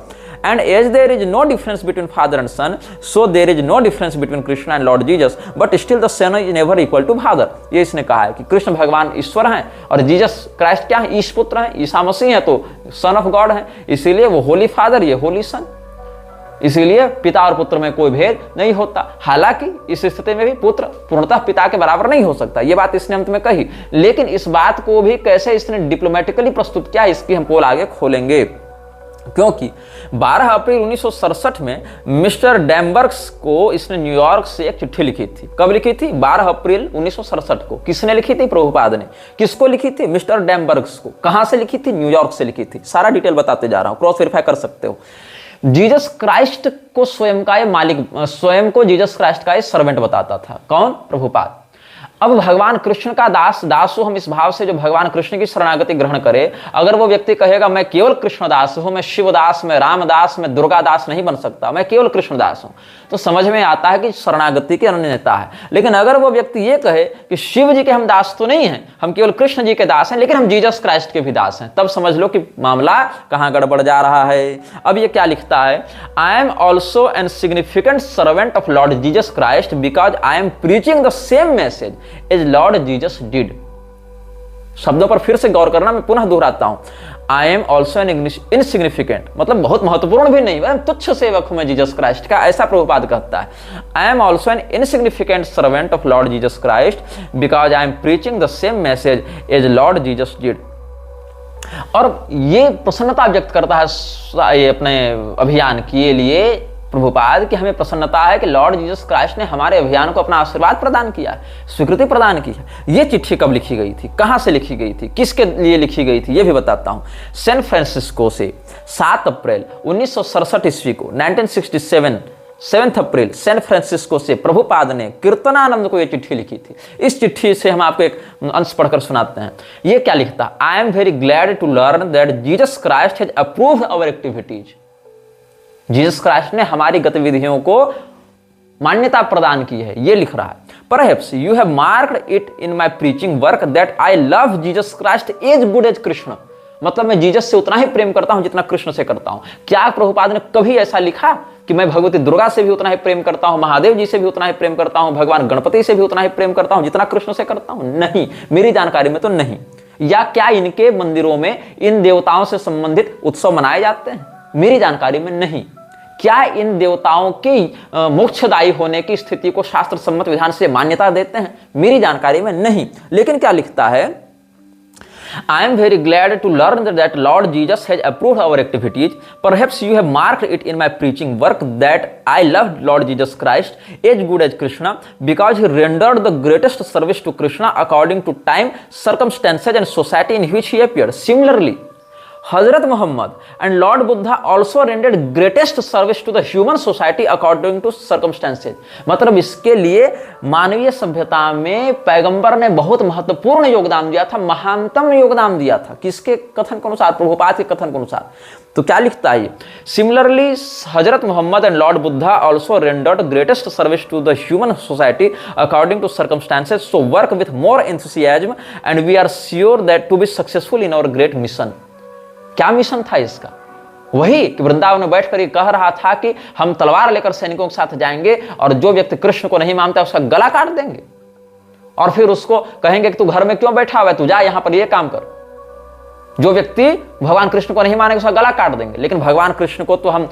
and as there is no difference between father and son, so there is no difference between Krishna and Lord Jesus, but still the son is never equal to father। ये इसने कहा है कि कृष्ण भगवान ईश्वर हैं और Jesus Christ क्या है? ईश पुत्र हैं, ईसा मसीह है तो सन ऑफ गॉड है, इसीलिए वो होली फादर, ये होली सन, इसीलिए पिता और पुत्र में कोई भेद नहीं होता। हालांकि इस स्थिति में भी पुत्र पूर्णतः पिता के बराबर नहीं हो सकता, ये बात इसने अंत में कही। लेकिन इस बात को भी कैसे इसने डिप्लोमेटिकली प्रस्तुत किया, इसकी हम पोल आगे खोलेंगे। क्योंकि 12 अप्रैल 1967 में मिस्टर डैम्बर्ग्स को इसने न्यूयॉर्क से एक चिट्ठी लिखी थी। कब लिखी थी? 12 अप्रैल 1967 को। किसने लिखी थी? प्रभुपाद ने। किसको लिखी थी? मिस्टर डैम्बर्ग्स को। कहां से लिखी थी? न्यूयॉर्क से लिखी थी। सारा डिटेल बताते जा रहा हूं, क्रॉस वेरीफाई कर सकते हो। जीसस क्राइस्ट को स्वयं का ये मालिक, स्वयं को जीसस क्राइस्ट का ये सर्वेंट बताता था। कौन? प्रभुपाद। अब भगवान कृष्ण का दास हूं हम इस भाव से जो भगवान कृष्ण की शरणागति ग्रहण करे। अगर वो व्यक्ति कहेगा मैं केवल कृष्णदास हूं, मैं शिवदास, मैं रामदास, मैं दुर्गादास नहीं बन सकता, मैं केवल कृष्णदास हूं, तो समझ में आता है कि शरणागति की अनन्यता है। लेकिन अगर वो व्यक्ति ये कहे कि शिव जी के हम दास तो नहीं हैं, हम केवल कृष्ण जी के दास हैं, लेकिन हम जीसस क्राइस्ट के भी दास हैं, तब समझ लो कि मामला कहां गड़बड़ जा रहा है। अब ये क्या लिखता है? I am also an significant servant of Lord Jesus Christ because I am preaching the same message as Lord Jesus did. शब्दों पर फिर से गौर करना, मैं पुनः दोहराता हूं। आई एम ऑल्सो एन इनसिग्निफिकेंट, मतलब बहुत महत्वपूर्ण भी नहीं, मैं तुच्छ सेवक हूं मैं जीसस क्राइस्ट का, ऐसा प्रभुपाद कहता है। I am also an insignificant servant of Lord Jesus Christ because I am preaching the same message as Lord Jesus did. और ये प्रसन्नता व्यक्त करता है ये अपने अभियान के लिए प्रभुपाद कि हमें प्रसन्नता है कि लॉर्ड जीसस क्राइस्ट ने हमारे अभियान को अपना आशीर्वाद प्रदान किया है, स्वीकृति प्रदान की है। ये चिट्ठी कब लिखी गई थी? कहां से लिखी गई थी? किसके लिए लिखी गई थी? ये भी बताता हूं। सैन फ्रांसिस्को से 7 अप्रैल 1967 ईस्वी को, 1967 7 अप्रैल सैन फ्रांसिस्को से प्रभुपाद ने कीर्तनानंद को यह चिट्ठी लिखी थी। इस चिट्ठी से हम आपको एक अंश पढ़कर सुनाते हैं। ये क्या लिखता? I am very glad to learn that Jesus Christ has approved our activities. Jesus Christ ने हमारी गतिविधियों को मान्यता प्रदान की है, ये लिख रहा है। Perhaps you have marked it in my preaching work that I love Jesus Christ as good as Krishna. मतलब मैं जीसस से उतना ही प्रेम करता हूं जितना कृष्ण से करता हूं। क्या प्रभुपाद ने कभी ऐसा लिखा कि मैं भगवती दुर्गा से भी उतना ही प्रेम करता हूं, महादेव जी से भी उतना ही प्रेम करता हूं, भगवान गणपति से भी उतना ही प्रेम करता हूं जितना कृष्ण से करता हूं? नहीं, मेरी जानकारी में तो नहीं। या क्या इनके मंदिरों में इन देवताओं से संबंधित उत्सव मनाए जाते हैं? मेरी जानकारी में नहीं। क्या इन देवताओं की मोक्षदायी होने की स्थिति को शास्त्र सम्मत विधान से मान्यता देते हैं? मेरी जानकारी में नहीं। लेकिन क्या लिखता है? I am very glad to learn that Lord Jesus has approved our activities. Perhaps you have marked it in my preaching work that I loved Lord Jesus Christ as good as Krishna because he rendered the greatest service to Krishna according to time, circumstances and society in which he appeared. Similarly, Hazrat Muhammad and Lord Buddha also rendered greatest service to the human society according to circumstances। मतलब इसके लिए मानवीय सभ्यता में पैगंबर ने बहुत महत्वपूर्ण योगदान दिया था, महानतम योगदान दिया था। किसके कथन के अनुसार? प्रभुपाद के कथन के अनुसार। तो क्या लिखता है? Similarly Hazrat Mohammad and Lord Buddha also rendered greatest service to the human society according to circumstances, so work with more enthusiasm and we are sure that to be successful in our great mission. क्या mission था इसका? वही कि वृंदावन में बैठकर ये कह रहा था कि हम तलवार लेकर सैनिकों के साथ जाएंगे और जो व्यक्ति कृष्ण को नहीं मानता उसका गला काट देंगे और फिर उसको कहेंगे कि तू घर में क्यों बैठा हुआ है, तू जा यहां पर ये काम कर। जो व्यक्ति भगवान कृष्ण को नहीं मानेगा उसका गला काट देंगे, लेकिन भगवान कृष्ण को तो हम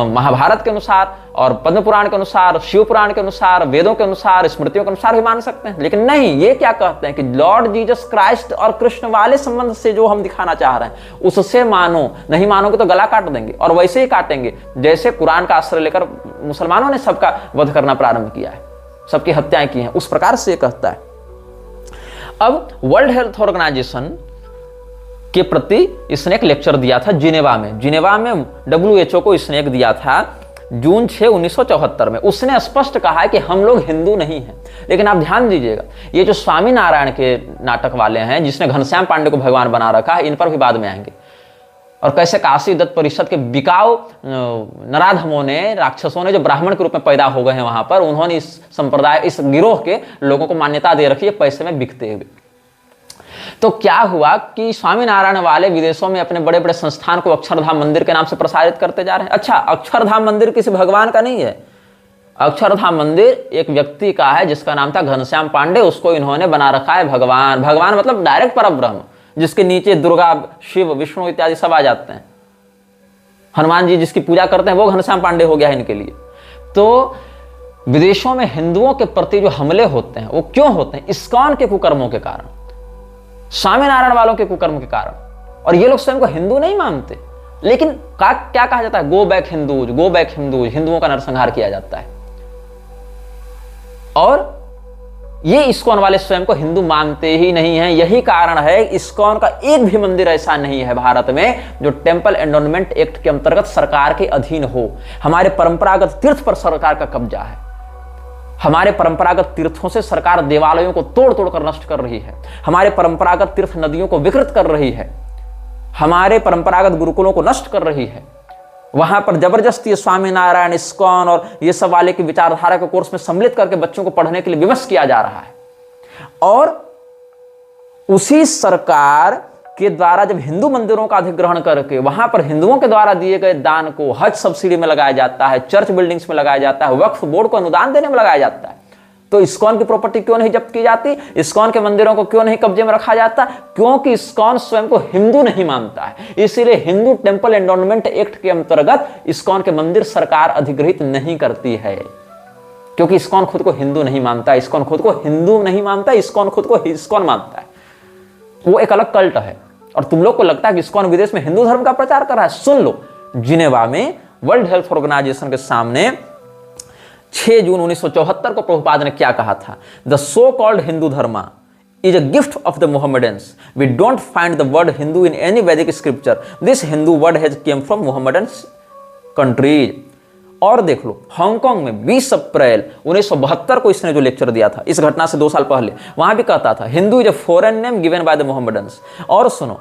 महाभारत के अनुसार और पद्म पुराण के अनुसार, शिव पुराण के अनुसार, वेदों के अनुसार, स्मृतियों के अनुसार भी मान सकते हैं। लेकिन नहीं, ये क्या कहते हैं कि लॉर्ड जीसस क्राइस्ट और कृष्ण वाले संबंध से जो हम दिखाना चाह रहे हैं उससे मानो, नहीं मानोगे तो गला काट देंगे। और वैसे ही काटेंगे जैसे कुरान का आश्रय लेकर मुसलमानों ने सबका वध करना प्रारंभ किया है, सबकी हत्याएं की हैं, उस प्रकार से ये कहता है। अब वर्ल्ड हेल्थ ऑर्गेनाइजेशन के प्रति इसने एक लेक्चर दिया था जिनेवा में WHO को इसने एक दिया था जून 6, 1974 में। उसने स्पष्ट कहा है कि हम लोग हिंदू नहीं हैं। लेकिन आप ध्यान दीजिएगा, ये जो स्वामी नारायण के नाटक वाले हैं जिसने घनश्याम पांडे को भगवान बना रखा है, इन पर भी बाद में आएंगे। और कैसे काशी दत्त परिषद के बिकाऊ नराधमों ने, राक्षसों ने, जो ब्राह्मण के रूप में पैदा हो गए हैं वहां पर, उन्होंने इस संप्रदाय, इस गिरोह के लोगों को मान्यता दे रखी है पैसे में बिकते हुए। तो क्या हुआ कि स्वामीनारायण वाले विदेशों में अपने बड़े बड़े संस्थान को अक्षरधाम मंदिर के नाम से प्रसारित करते जा रहे हैं। अच्छा, अक्षरधाम मंदिर किसी भगवान का नहीं है। अक्षरधाम मंदिर एक व्यक्ति का है जिसका नाम था घनश्याम पांडे, उसको इन्होंने बना रखा है भगवान। भगवान मतलब डायरेक्ट परब्रह्म, जिसके नीचे दुर्गा, शिव, विष्णु इत्यादि सब आ जाते हैं। हनुमान जी जिसकी पूजा करते हैं वो घनश्याम पांडे हो गया है इनके लिए। तो विदेशों में हिंदुओं के प्रति जो हमले होते हैं वो क्यों होते हैं? इस्कॉन के कुकर्मों के कारण, स्वामीनारायण वालों के कुकर्म के कारण। और ये लोग स्वयं को हिंदू नहीं मानते, लेकिन क्या कहा जाता है? Go back Hindus, go back Hindus, हिंदुओं का नरसंहार किया जाता है। और ये इस्कॉन वाले स्वयं को हिंदू मानते ही नहीं है। यही कारण है इस्कॉन का एक भी मंदिर ऐसा नहीं है भारत में जो टेंपल एंडोनमेंट एक्ट के अंतर्गत सरकार के अधीन हो। हमारे परंपरागत तीर्थ पर सरकार का कब्जा है। हमारे परंपरागत तीर्थों से सरकार देवालयों को तोड़ तोड़ कर नष्ट कर रही है। हमारे परंपरागत तीर्थ नदियों को विकृत कर रही है। हमारे परंपरागत गुरुकुलों को नष्ट कर रही है। वहां पर जबरदस्ती स्वामीनारायण, इस्कॉन और ये सब वाले की विचारधारा के कोर्स में सम्मिलित करके बच्चों को पढ़ने के लिए विवश किया जा रहा है। और उसी सरकार के द्वारा जब हिंदू मंदिरों का अधिग्रहण करके वहां पर हिंदुओं के द्वारा दिए गए दान को हज सब्सिडी में लगाया जाता है, चर्च बिल्डिंग्स में लगाया जाता है, वक्फ बोर्ड को अनुदान देने में लगाया जाता है, तो इस्कॉन की प्रॉपर्टी क्यों नहीं जब्त की जाती? इस्कॉन के मंदिरों को क्यों नहीं कब्जे में रखा जाता? क्योंकि इस्कॉन स्वयं को हिंदू नहीं मानता है। इसीलिए हिंदू टेंपल एंडोनमेंट एक्ट के अंतर्गत इस्कॉन के मंदिर सरकार अधिग्रहित नहीं करती है, क्योंकि इस्कॉन खुद को हिंदू नहीं मानता। इस्कॉन खुद को हिंदू नहीं मानता, इस्कॉन खुद को इस्कॉन मानता है। वो एक अलग कल्ट है। और तुम लोग को लगता है कि इस्कॉन विदेश में हिंदू धर्म का प्रचार कर रहा है। सुन लो, जिनेवा में वर्ल्ड हेल्थ ऑर्गेनाइजेशन के सामने 6 जून 1974 को प्रभुपाद ने क्या कहा था? The so called Hindu Dharma is a gift of the Mohammedans. We don't find the word Hindu in any Vedic scripture. This Hindu word has came from Mohammedans countries. और देख लो, Hong Kong में 20 अप्रैल 1972 को इसने जो लेक्चर दिया था, इस घटना से 2 साल पहले, वहां भी कहता था Hindu is a foreign name given by the Mohammedans. और सुनो,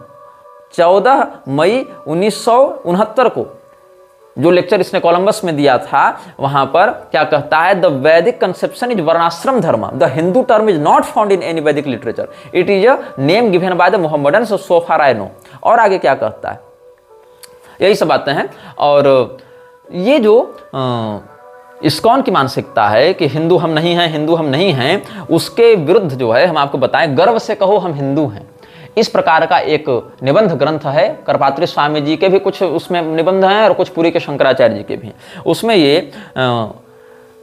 14 मई 1969 को जो लेक्चर इसने कोलंबस में दिया था, वहां पर क्या कहता है? द वैदिक conception is varnashrama dharma. The Hindu term is not found in any Vedic literature. It is a name given by the Mohammedans so far I know. और आगे क्या कहता है? यही सब बातें हैं। और ये जो इस्कॉन की मानसिकता है कि हिंदू हम नहीं हैं, हिंदू हम नहीं हैं, उसके विरुद्ध जो है हम आपको बताएं, गर्व से कहो हम हिंदू हैं। इस प्रकार का एक निबंध ग्रंथ है। करपात्री स्वामी जी के भी कुछ उसमें निबंध हैं और कुछ पुरी के शंकराचार्य जी के भी हैं। उसमें ये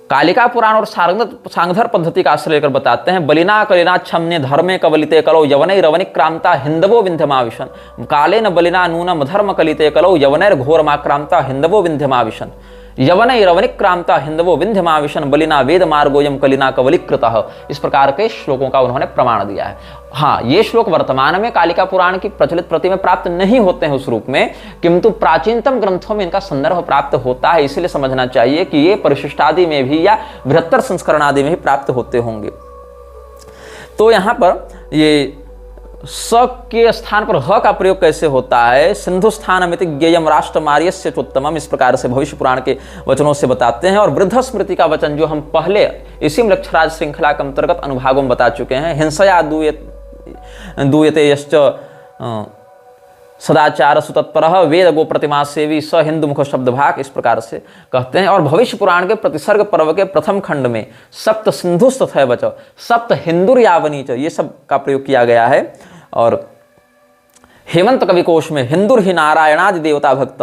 कालिका पुराण और सांगधर पद्धति का आश्रय लेकर बताते हैं, बलिना कलिना छम्ने धर्मे कवलिते कलो यवनै रवनिक क्रांता हिंदवो विंध्यमाविशन। काले न बलिना नूनम धर्म कलिते कलो यवनैर घोरमा क्रांता हिंदवो विंध्यमाविशन। यवनै रवनिक क्रांता हिंदवो विंध्यमाविशन बलिना वेद मार्गोयम कलिना कवलिकृतः। इस प्रकार के श्लोकों का उन्होंने प्रमाण दिया है। हाँ, ये श्लोक वर्तमान में कालिका पुराण की प्रचलित प्रति में प्राप्त नहीं होते हैं उस रूप में, किंतु प्राचीनतम ग्रंथों में इनका संदर्भ प्राप्त होता है। इसलिए समझना चाहिए कि ये परिशिष्टादि में भी या बृहत्तर संस्करण आदि में भी प्राप्त होते होंगे। तो यहाँ पर ये स के स्थान पर ह का प्रयोग कैसे होता है? सिंधु स्थानमिति ज्ञेयम राष्ट्रमार्यस्य चोत्तमम। इस प्रकार से भविष्य पुराण के वचनों से बताते हैं। और वृद्ध स्मृति का वचन जो हम पहले इसी लक्षराज श्रृंखला के अंतर्गत अनुभागों में बता चुके हैं, हिंसया दूयते यश्च सदाचार सुतत्परः वेद गो प्रतिमा सेवी स हिंदू मुख शब्द भाग। इस प्रकार से कहते हैं। और भविष्य पुराण के प्रतिसर्ग पर्व के प्रथम खंड में सप्त सिंधुस्तथैव वच, सप्त हिंदुर्यावनी च, ये सब का प्रयोग किया गया है। और हेमंत कवि कोश में हिंदुर ही नारायणादि देवता भक्त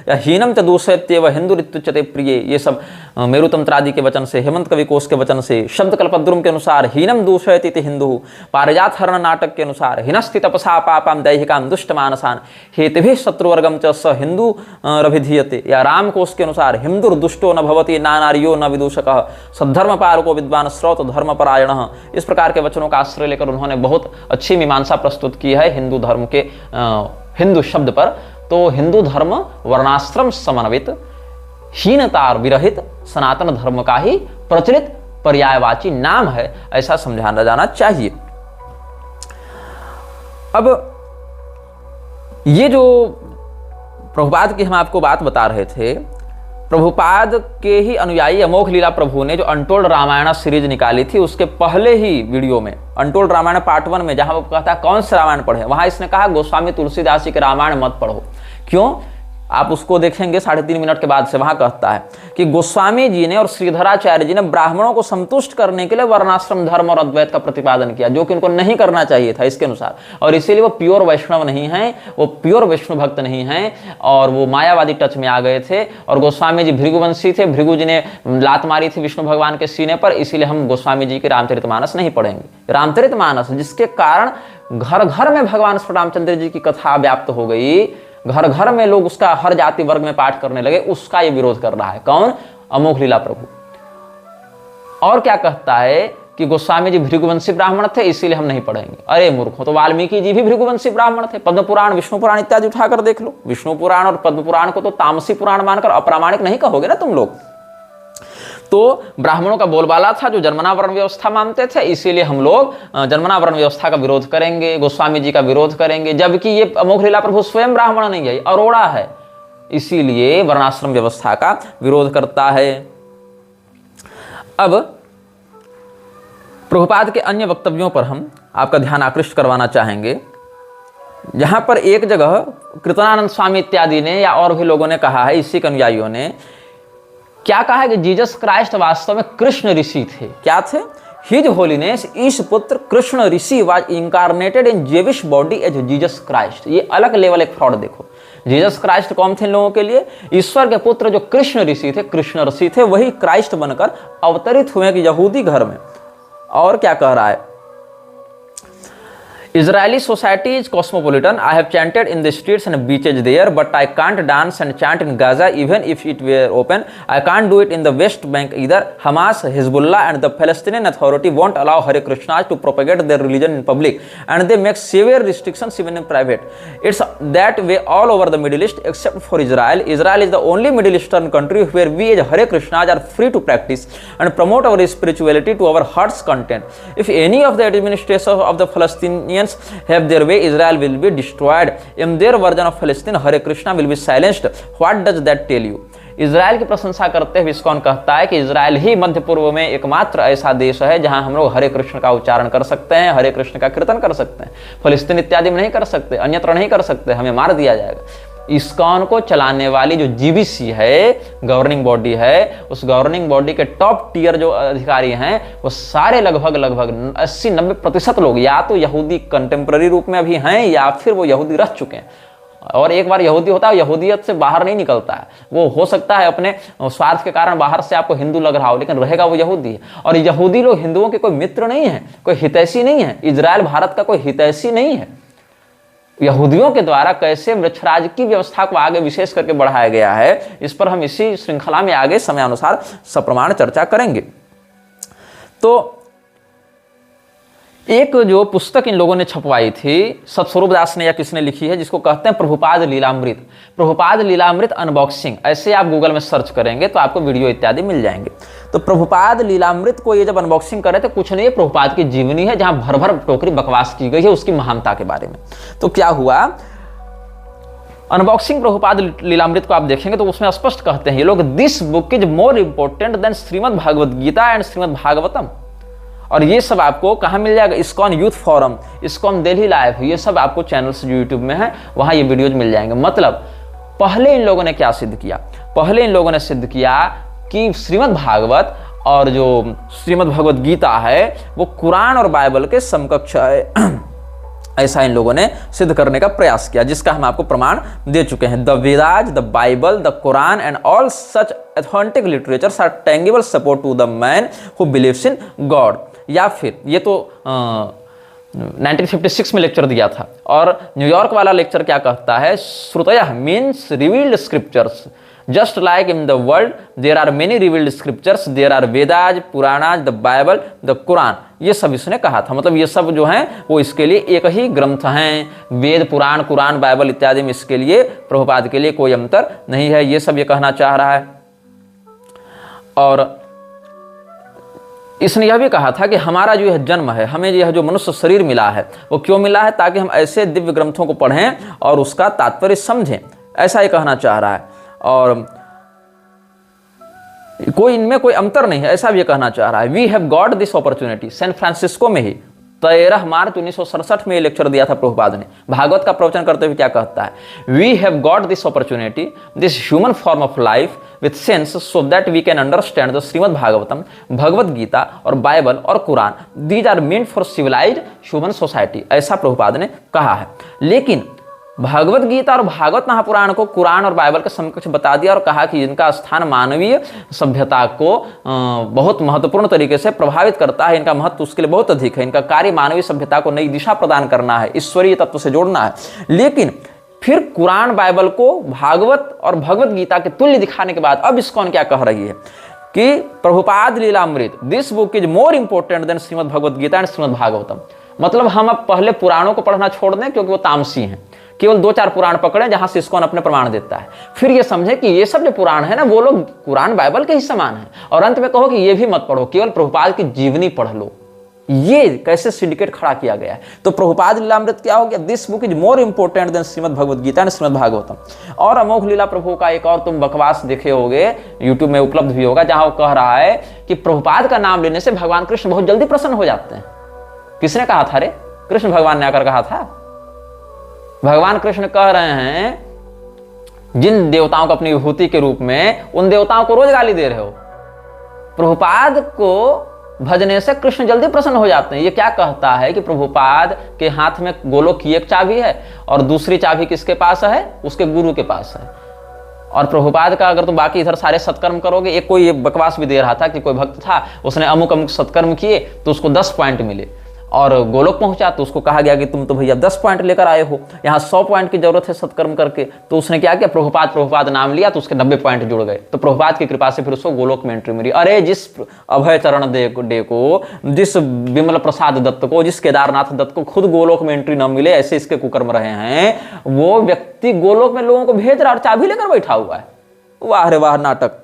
या हीनम च दूषयत्येव हिंदुरित्युच्यते प्रिय, ये सब मेरु तंत्रादि के वचन से, हेमंत कवि कोश के वचन से, शब्द कल्पद्रुम के अनुसार हीनम दूषयति हिंदु, पारिजात हरण नाटक के अनुसार हिनस्ति तपसा पापाम दैहिकाम दुष्ट मानसान हेतुभिः शत्रुवर्गम च स हिंदू रभिधीयते, या राम कोश के अनुसार हिंदुर दुष्टो न भवति नानार्यो न विदूषकः सद्धर्म पारको विद्वान श्रोत धर्मपरायणः। इस प्रकार के वचनों का आश्रय लेकर उन्होंने बहुत अच्छी मीमांसा प्रस्तुत की है हिंदू धर्म के हिंदू शब्द पर। तो हिंदू धर्म वर्णाश्रम समन्वित हीनता विरहित सनातन धर्म का ही प्रचलित पर्यायवाची नाम है, ऐसा समझाना जाना चाहिए। अब ये जो प्रभुपाद की हम आपको बात बता रहे थे, प्रभुपाद के ही अनुयायी अमोघ लीला प्रभु ने जो अनटोल्ड रामायण सीरीज निकाली थी, उसके पहले ही वीडियो में अनटोल्ड रामायण पार्ट 1 में, जहां वो कहता है कौन से रामायण पढ़े, वहां इसने कहा गोस्वामी तुलसीदास जी के रामायण मत पढ़ो। क्यों? आप उसको देखेंगे 3.5 मिनट के बाद से, वहां कहता है कि गोस्वामी जी ने और श्रीधराचार्य जी ने ब्राह्मणों को संतुष्ट करने के लिए वर्णाश्रम धर्म और अद्वैत का प्रतिपादन किया, जो कि उनको नहीं करना चाहिए था इसके अनुसार, और इसीलिए वो प्योर वैष्णव नहीं है, वो प्योर विष्णु भक्त नहीं है, और वो मायावादी टच में आ गए थे। और गोस्वामी जी भृगुवंशी थे, भृगु जी ने लात मारी थी विष्णु भगवान के सीने पर, इसीलिए हम गोस्वामी जी के रामचरितमानस नहीं पढ़ेंगे। रामचरितमानस जिसके कारण घर घर में भगवान श्री रामचंद्र जी की कथा व्याप्त हो गई, घर घर में लोग उसका हर जाति वर्ग में पाठ करने लगे, उसका ये विरोध कर रहा है। कौन? अमोघ लीला प्रभु। और क्या कहता है कि गोस्वामी जी भृगुवंशी ब्राह्मण थे, इसीलिए हम नहीं पढ़ेंगे। अरे मूर्खों, तो वाल्मीकि जी भी भृगुवंशी ब्राह्मण थे। पद्म पुराण, विष्णु पुराण इत्यादि उठाकर देख लो। विष्णु पुराण और पद्म पुराण को तो तामसी पुराण मानकर अप्रामाणिक नहीं कहोगे ना तुम लोग। तो ब्राह्मणों का बोलबाला था जो जन्मना वर्ण व्यवस्था मानते थे, इसीलिए हम लोग जन्मना वर्ण व्यवस्था का विरोध करेंगे, गोस्वामी जी का विरोध करेंगे, जबकि ये अमोघ लीला प्रभु स्वयं ब्राह्मण नहीं है, अरोड़ा है, इसीलिए वर्णाश्रम व्यवस्था का विरोध करता है। अब प्रभुपाद के अन्य वक्तव्यों पर हम आपका ध्यान आकृष्ट करवाना चाहेंगे। यहां पर एक जगह कृतनानंद स्वामी इत्यादि ने या और भी लोगों ने कहा है, इसी के अनुयायियों ने क्या कहा है कि जीसस क्राइस्ट वास्तव में कृष्ण ऋषि थे। क्या थे? His holiness Isha Putra Krishna Rishi was incarnated in Jewish body as Jesus Christ. ये अलग लेवल एक फ्रॉड देखो। जीसस क्राइस्ट कौन थे इन लोगों के लिए? ईश्वर के पुत्र जो कृष्ण ऋषि थे, कृष्ण ऋषि थे, वही क्राइस्ट बनकर अवतरित हुए कि यहूदी घर में। और क्या कह रहा है? Israeli society is cosmopolitan. I have chanted in the streets and beaches there, but I can't dance and chant in Gaza even if it were open. I can't do it in the West Bank either. Hamas, Hezbollah and the Palestinian Authority won't allow Hare Krishnas to propagate their religion in public, and they make severe restrictions even in private. It's that way all over the Middle East except for Israel. Israel is the only Middle Eastern country where we as Hare Krishnas are free to practice and promote our spirituality to our heart's content. If any of the administrators of the Palestinians have their way, Israel will be destroyed. In their version of Palestine, Hare Krishna will be silenced. What does that tell you? Israel की प्रशंसा करते हुए ISKCON कहता है कि Israel ही मध्य पूर्व में एकमात्र ऐसा देश है जहां हम लोग हरे कृष्ण का उच्चारण कर सकते हैं, हरे कृष्ण का कीर्तन कर सकते हैं। फलस्तीन इत्यादि में नहीं कर सकते, अन्यत्र नहीं कर सकते, हमें मार दिया जाएगा। इस्कॉन को चलाने वाली जो जीबीसी है, गवर्निंग बॉडी है, उस गवर्निंग बॉडी के टॉप टियर जो अधिकारी हैं, वो सारे लगभग 80-90% लोग या तो यहूदी कंटेम्प्रेरी रूप में अभी हैं या फिर वो यहूदी रह चुके हैं। और एक बार यहूदी होता है, यहूदियत से बाहर नहीं निकलता है। वो हो सकता है अपने स्वार्थ के कारण बाहर से आपको हिंदू लग रहा हो, लेकिन रहेगा वो यहूदी है। और यहूदी लोग हिंदुओं के कोई मित्र नहीं है, कोई हितैषी नहीं है। इजराइल भारत का कोई हितैषी नहीं है। यहूदियों के द्वारा कैसे वृक्षराज की व्यवस्था को आगे विशेष करके बढ़ाया गया है, इस पर हम इसी श्रृंखला में आगे समयानुसार सप्रमाण चर्चा करेंगे। तो एक जो पुस्तक इन लोगों ने छपवाई थी, सतस्वरूप दास ने या किसने लिखी है, जिसको कहते हैं प्रभुपाद लीलामृत। प्रभुपाद लीलामृत अनबॉक्सिंग, ऐसे आप गूगल में सर्च करेंगे तो आपको वीडियो इत्यादि मिल जाएंगे। तो प्रभुपाद लीलामृत को ये जब अनबॉक्सिंग करे तो कुछ नहीं, प्रभुपाद की जीवनी है जहां भर भर टोकरी बकवास की गई है उसकी महानता के बारे में। तो क्या हुआ, अनबॉक्सिंग प्रभुपाद लीलामृत को आप देखेंगे तो उसमें स्पष्ट कहते हैं ये लोग, this book is more important than Shrimad Bhagwat Gita and Shrimad Bhagavatam. और ये सब आपको कहाँ मिल जाएगा? ISKCON youth forum, ISKCON Delhi live, ये सब आपको चैनल्स जो यूट्यूब में है वहां ये वीडियोज मिल जाएंगे। मतलब पहले इन लोगों ने क्या सिद्ध किया? पहले इन लोगों ने सिद्ध किया कि श्रीमद् भागवत और जो श्रीमद् भगवत गीता है वो कुरान और बाइबल के समकक्ष है। ऐसा इन लोगों ने सिद्ध करने का प्रयास किया, जिसका हम आपको प्रमाण दे चुके हैं। The Vedas, the Bible, the Quran and all such authentic literatures are tangible support to the man who believes in God. या फिर ये तो 1956 में लेक्चर दिया था, और न्यूयॉर्क वाला लेक्चर क्या कहता है, shrutayah means revealed scriptures, just like in the world there are many revealed scriptures, there are Vedas, Puranas, the Bible, the Quran। ये सब इसने कहा था, मतलब ये सब जो हैं वो इसके लिए एक ही ग्रंथ हैं। वेद, पुराण, कुरान, बाइबल इत्यादि में इसके लिए, प्रभुपाद के लिए कोई अंतर नहीं है, ये सब ये कहना चाह रहा है। और इसने यह भी कहा था कि हमारा जो यह जन्म है, हमें यह जो मनुष्य शरीर मिला है वो क्यों मिला है, ताकि हम ऐसे दिव्य ग्रंथों को पढ़ें और उसका तात्पर्य समझें, ऐसा ही कहना चाह रहा है। और कोई इनमें कोई अंतर नहीं है, ऐसा भी ये कहना चाह रहा है। We have got this opportunity, San Francisco में ही 13 मार्च 1967 में ये लेक्चर दिया था प्रभुपाद ने। भागवत का प्रवचन करते हुए क्या कहता है, we have got this opportunity, this human form of life with sense, so that we can understand the Srimad Bhagavatam, Bhagavad Gita और बाइबल और Quran, these are meant for civilised human society, ऐसा प्रभुपाद ने कहा है। लेकिन भगवत गीता और भागवत महापुराण को कुरान और बाइबल के समकक्ष बता दिया और कहा कि इनका स्थान मानवीय सभ्यता को बहुत महत्वपूर्ण तरीके से प्रभावित करता है, इनका महत्व उसके लिए बहुत अधिक है, इनका कार्य मानवीय सभ्यता को नई दिशा प्रदान करना है, ईश्वरीय तत्व से जोड़ना है। लेकिन फिर कुरान बाइबल को भागवत और भगवत गीता के तुल्य दिखाने के बाद अब इस्कॉन क्या कह रही है कि Prabhupada Lilamrita, this book is more important than Shrimad Bhagavad Gita and Shrimad Bhagavatam. मतलब हम अब पहले पुराणों को पढ़ना छोड़ दें क्योंकि वो तामसी हैं, केवल 2-4 पुराण पकड़े जहां से इस्कॉन अपने प्रमाण देता है, फिर ये समझे कि ये सब जो पुराण है ना वो लोग कुरान बाइबल के ही समान है, और अंत में कहो कि ये भी मत पढ़ो, केवल प्रभुपाद की जीवनी पढ़ लो। ये कैसे सिंडिकेट खड़ा किया गया है। तो प्रभुपाद लीलामृत क्या हो गया, this book is more important than Shrimad Bhagavad Gita and Shrimad Bhagavatam. और अमोघ लीला प्रभु का एक और तुम बकवास देखे होगे, यूट्यूब में उपलब्ध भी होगा, जहां वो कह रहा है कि प्रभुपाद का नाम लेने से भगवान कृष्ण बहुत जल्दी प्रसन्न हो जाते हैं। किसने कहा था रे? कृष्ण भगवान ने आकर कहा था। भगवान कृष्ण कह रहे हैं जिन देवताओं को अपनी विभूति के रूप में, उन देवताओं को रोज गाली दे रहे हो। प्रभुपाद को भजने से कृष्ण जल्दी प्रसन्न हो जाते हैं। ये क्या कहता है कि प्रभुपाद के हाथ में गोलोक की एक चाबी है और दूसरी चाबी किसके पास है? उसके गुरु के पास है। और प्रभुपाद का अगर तुम बाकी इधर सारे सत्कर्म करोगे, एक कोई ये बकवास भी दे रहा था कि कोई भक्त था, उसने अमुक अमुक सत्कर्म किए तो उसको 10 पॉइंट मिले, और गोलोक पहुंचा तो उसको कहा गया कि तुम तो भैया 10 पॉइंट लेकर आए हो, यहाँ 100 पॉइंट की जरूरत है सत्कर्म करके। तो उसने क्या किया, प्रभुपाद नाम लिया तो उसके 90 पॉइंट जुड़ गए। तो प्रभुपाद की कृपा से फिर उसको गोलोक में एंट्री मिली। अरे जिस अभय चरण डे को, जिस विमल प्रसाद दत्त को, जिस केदारनाथ दत्त को खुद गोलोक में एंट्री न मिले, ऐसे इसके कुकर्म रहे हैं, वो व्यक्ति गोलोक में लोगों को भेज रहा और चाबी लेकर बैठा हुआ है। वाह रे वाह नाटक।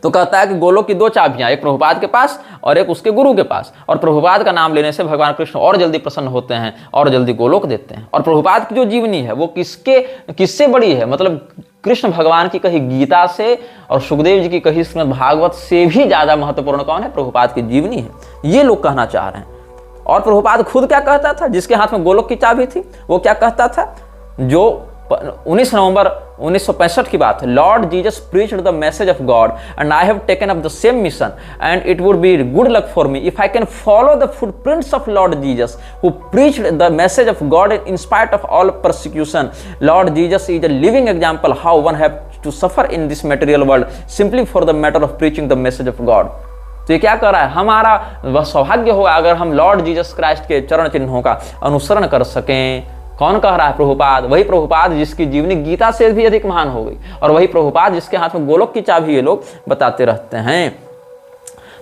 तो कहता है कि गोलोक की 2 चाबियां, एक प्रभुपाद के पास और एक उसके गुरु के पास, और प्रभुपाद का नाम लेने से भगवान कृष्ण और जल्दी प्रसन्न होते हैं और जल्दी गोलोक देते हैं। और प्रभुपाद की जो जीवनी है वो किससे बड़ी है, मतलब कृष्ण भगवान की कही गीता से और सुखदेव जी की कही श्रीमद् भागवत से भी ज्यादा महत्वपूर्ण कौन है? प्रभुपाद की जीवनी है। ये लोग कहना चाह रहे हैं। और प्रभुपाद खुद क्या कहता था, जिसके हाथ में गोलोक की चाबी थी, वो क्या कहता था? जो 19 नवंबर 1965 की बात है, Lord Jesus preached the message of God and I have taken up the same mission and it would be good luck for me if I can follow the footprints of Lord Jesus who preached the message of God in spite of all persecution. Lord Jesus is a living example how one have to suffer in this material world simply for the matter of preaching the message of God. तो ये क्या कर रहा है, हमारा वह सौभाग्य होगा अगर हम लॉर्ड जीसस क्राइस्ट के चरण चिन्हों का अनुसरण कर सकें। कौन कह रहा है? प्रभुपाद। वही प्रभुपाद जिसकी जीवनी गीता से भी अधिक महान हो गई, और वही प्रभुपाद जिसके हाथ में गोलोक की चाबी ये लोग बताते रहते हैं।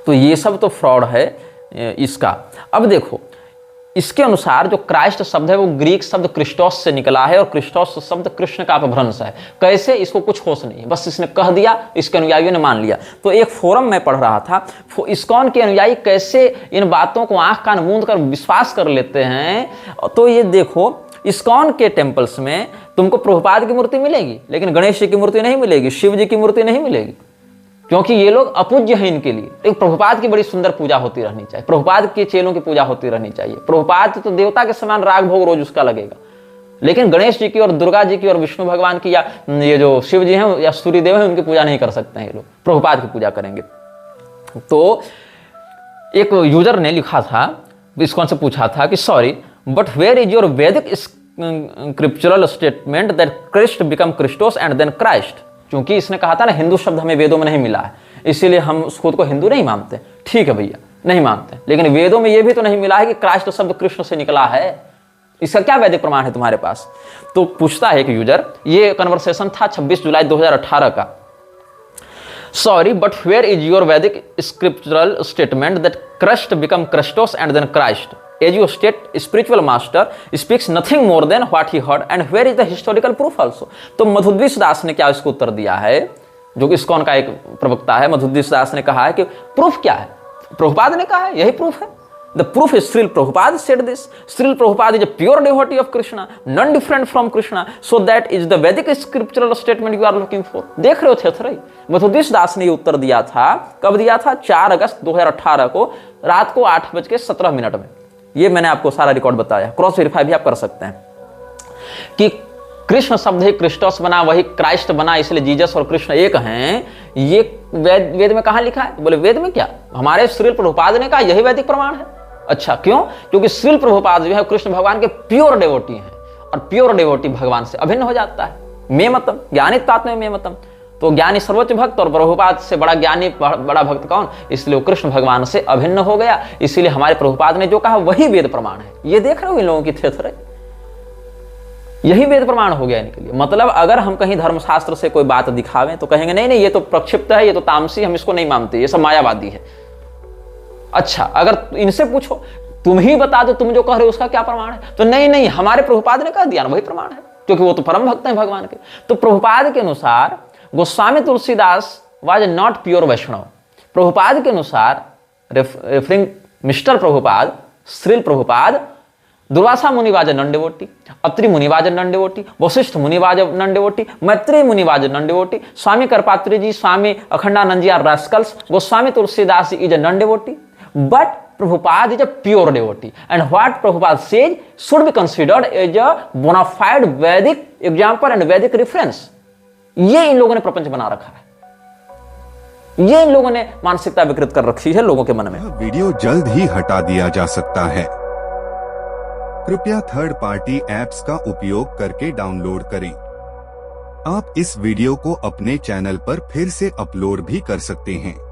तो ये सब तो फ्रॉड है इसका। अब देखो, इसके अनुसार जो क्राइस्ट शब्द है वो ग्रीक शब्द क्रिस्टोस से निकला है, और क्रिस्टोस शब्द कृष्ण का अपभ्रंश है। कैसे? इसको कुछ होश नहीं है, बस इसने कह दिया, इसके अनुयायियों ने मान लिया। तो एक फोरम में पढ़ रहा था, इस्कॉन के अनुयायी कैसे इन बातों को आंख कान मूंद कर विश्वास कर लेते हैं। तो ये देखो, इस्कॉन के टेम्पल्स में तुमको प्रभुपाद की मूर्ति मिलेगी, लेकिन गणेश जी की मूर्ति नहीं मिलेगी, शिव जी की मूर्ति नहीं मिलेगी, क्योंकि ये लोग अपूज्य हैं इनके लिए। एक प्रभुपाद की बड़ी सुंदर पूजा होती रहनी चाहिए, प्रभुपाद के चेलों की पूजा होती रहनी चाहिए। प्रभुपाद तो देवता के समान राग भोग रोज उसका लगेगा, लेकिन गणेश जी की और दुर्गा जी की और विष्णु भगवान की या ये जो शिव जी हैं या सूर्यदेव हैं उनकी पूजा नहीं कर सकते हैं ये लोग, प्रभुपाद की पूजा करेंगे। तो एक यूजर ने लिखा था, इस्कॉन से पूछा था कि sorry, but where is your Vedic scriptural statement that Christ become Christos and then Christ. क्योंकि इसने कहा था ना हिंदू शब्द हमें वेदों में नहीं मिला है, इसीलिए हम खुद को हिंदू नहीं मानते। ठीक है भैया, नहीं मानते, लेकिन वेदों में यह भी तो नहीं मिला है कि क्राइस्ट शब्द कृष्ण से निकला है। इसका क्या वैदिक प्रमाण है तुम्हारे पास? तो पूछता है एक यूजर, ये कन्वर्सेशन था 26 जुलाई 2018 का। Sorry, but where is your Vedic scriptural statement that Christ become Christos and then Christ? As you state, spiritual master speaks nothing more than what he heard, and where is the historical proof also? तो मधुद्विष दास ने क्या इसको उत्तर दिया है, जो कि ISKCON का एक प्रवक्ता है। मधुद्विष दास ने कहा है कि प्रूफ क्या है? प्रभुपाद ने कहा है, यही प्रूफ है। The proof is Srila Prabhupada said this. Srila Prabhupada is a pure devotee of Krishna, non different from Krishna, so that is the Vedic scriptural statement you are looking for. देख रहे हो थे मधुद्विष दास ने ये उत्तर दिया था। कब दिया था? 4 अगस्त 2018 को रात को 8:17 में। ये मैंने आपको सारा रिकॉर्ड बताया, क्रॉस वेरीफाई भी आप कर सकते हैं कि कृष्ण शब्द ही क्रिस्टोस बना, वही क्राइस्ट बना, इसलिए जीसस और कृष्ण एक हैं। ये वेद में कहां लिखा है? बोले वेद में क्या, हमारे श्रील प्रभुपाद ने कहा, यही वैदिक प्रमाण है। अच्छा, क्यों? क्योंकि श्रील प्रभुपाद जो है कृष्ण भगवान के प्योर डेवोटी हैं, और प्योर डेवोटी भगवान से अभिन्न हो जाता है। मे मतम ज्ञानित्वात्म में मतम, तो ज्ञानी सर्वोच्च भक्त और प्रभुपाद से बड़ा ज्ञानी बड़ा भक्त कौन? इसलिए वो कृष्ण भगवान से अभिन्न हो गया। इसीलिए हमारे प्रभुपाद ने जो कहा वही वेद प्रमाण है। ये देख रहे हो इन लोगों की थेथरे, यही वेद प्रमाण हो गया इनके लिए। मतलब अगर हम कहीं धर्मशास्त्र से कोई बात दिखावें तो कहेंगे नहीं नहीं ये तो प्रक्षिप्त है, ये तो तामसी, हम इसको नहीं मानते, ये सब मायावादी है। अच्छा, अगर इनसे पूछो तुम ही बता दो तुम जो कह रहे हो उसका क्या प्रमाण है, तो नहीं नहीं हमारे प्रभुपाद ने कह दिया ना वही प्रमाण है, क्योंकि वो तो परम भक्त हैं भगवान के। तो प्रभुपाद के अनुसार Goswami Tulsidas was not pure Vaishnava. Prabhupada के अनुसार, referring mister Prabhupada, Srila Prabhupada, Durvasa Muni was non devotee, Atri मुनि वाज नॉन डिवोटी, वशिष्ठ मुनि was non devotee, Maitreya Muni was non devotee, Swami Karpatri ji, Swami Akhandanand ji are rascals, Goswami Tulsidas is a non devotee, but Prabhupada is a pure devotee, and what Prabhupada says should be considered as a bona fide Vedic example and Vedic reference. ये इन लोगों ने प्रपंच बना रखा है, ये इन लोगों ने मानसिकता विकृत कर रखी है लोगों के मन में। वीडियो जल्द ही हटा दिया जा सकता है, कृपया थर्ड पार्टी एप्स का उपयोग करके डाउनलोड करें। आप इस वीडियो को अपने चैनल पर फिर से अपलोड भी कर सकते हैं।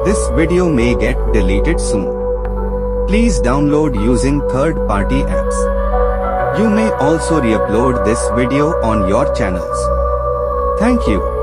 This video may get deleted soon. Please download using third-party apps. You may also re-upload this video on your channels. Thank you.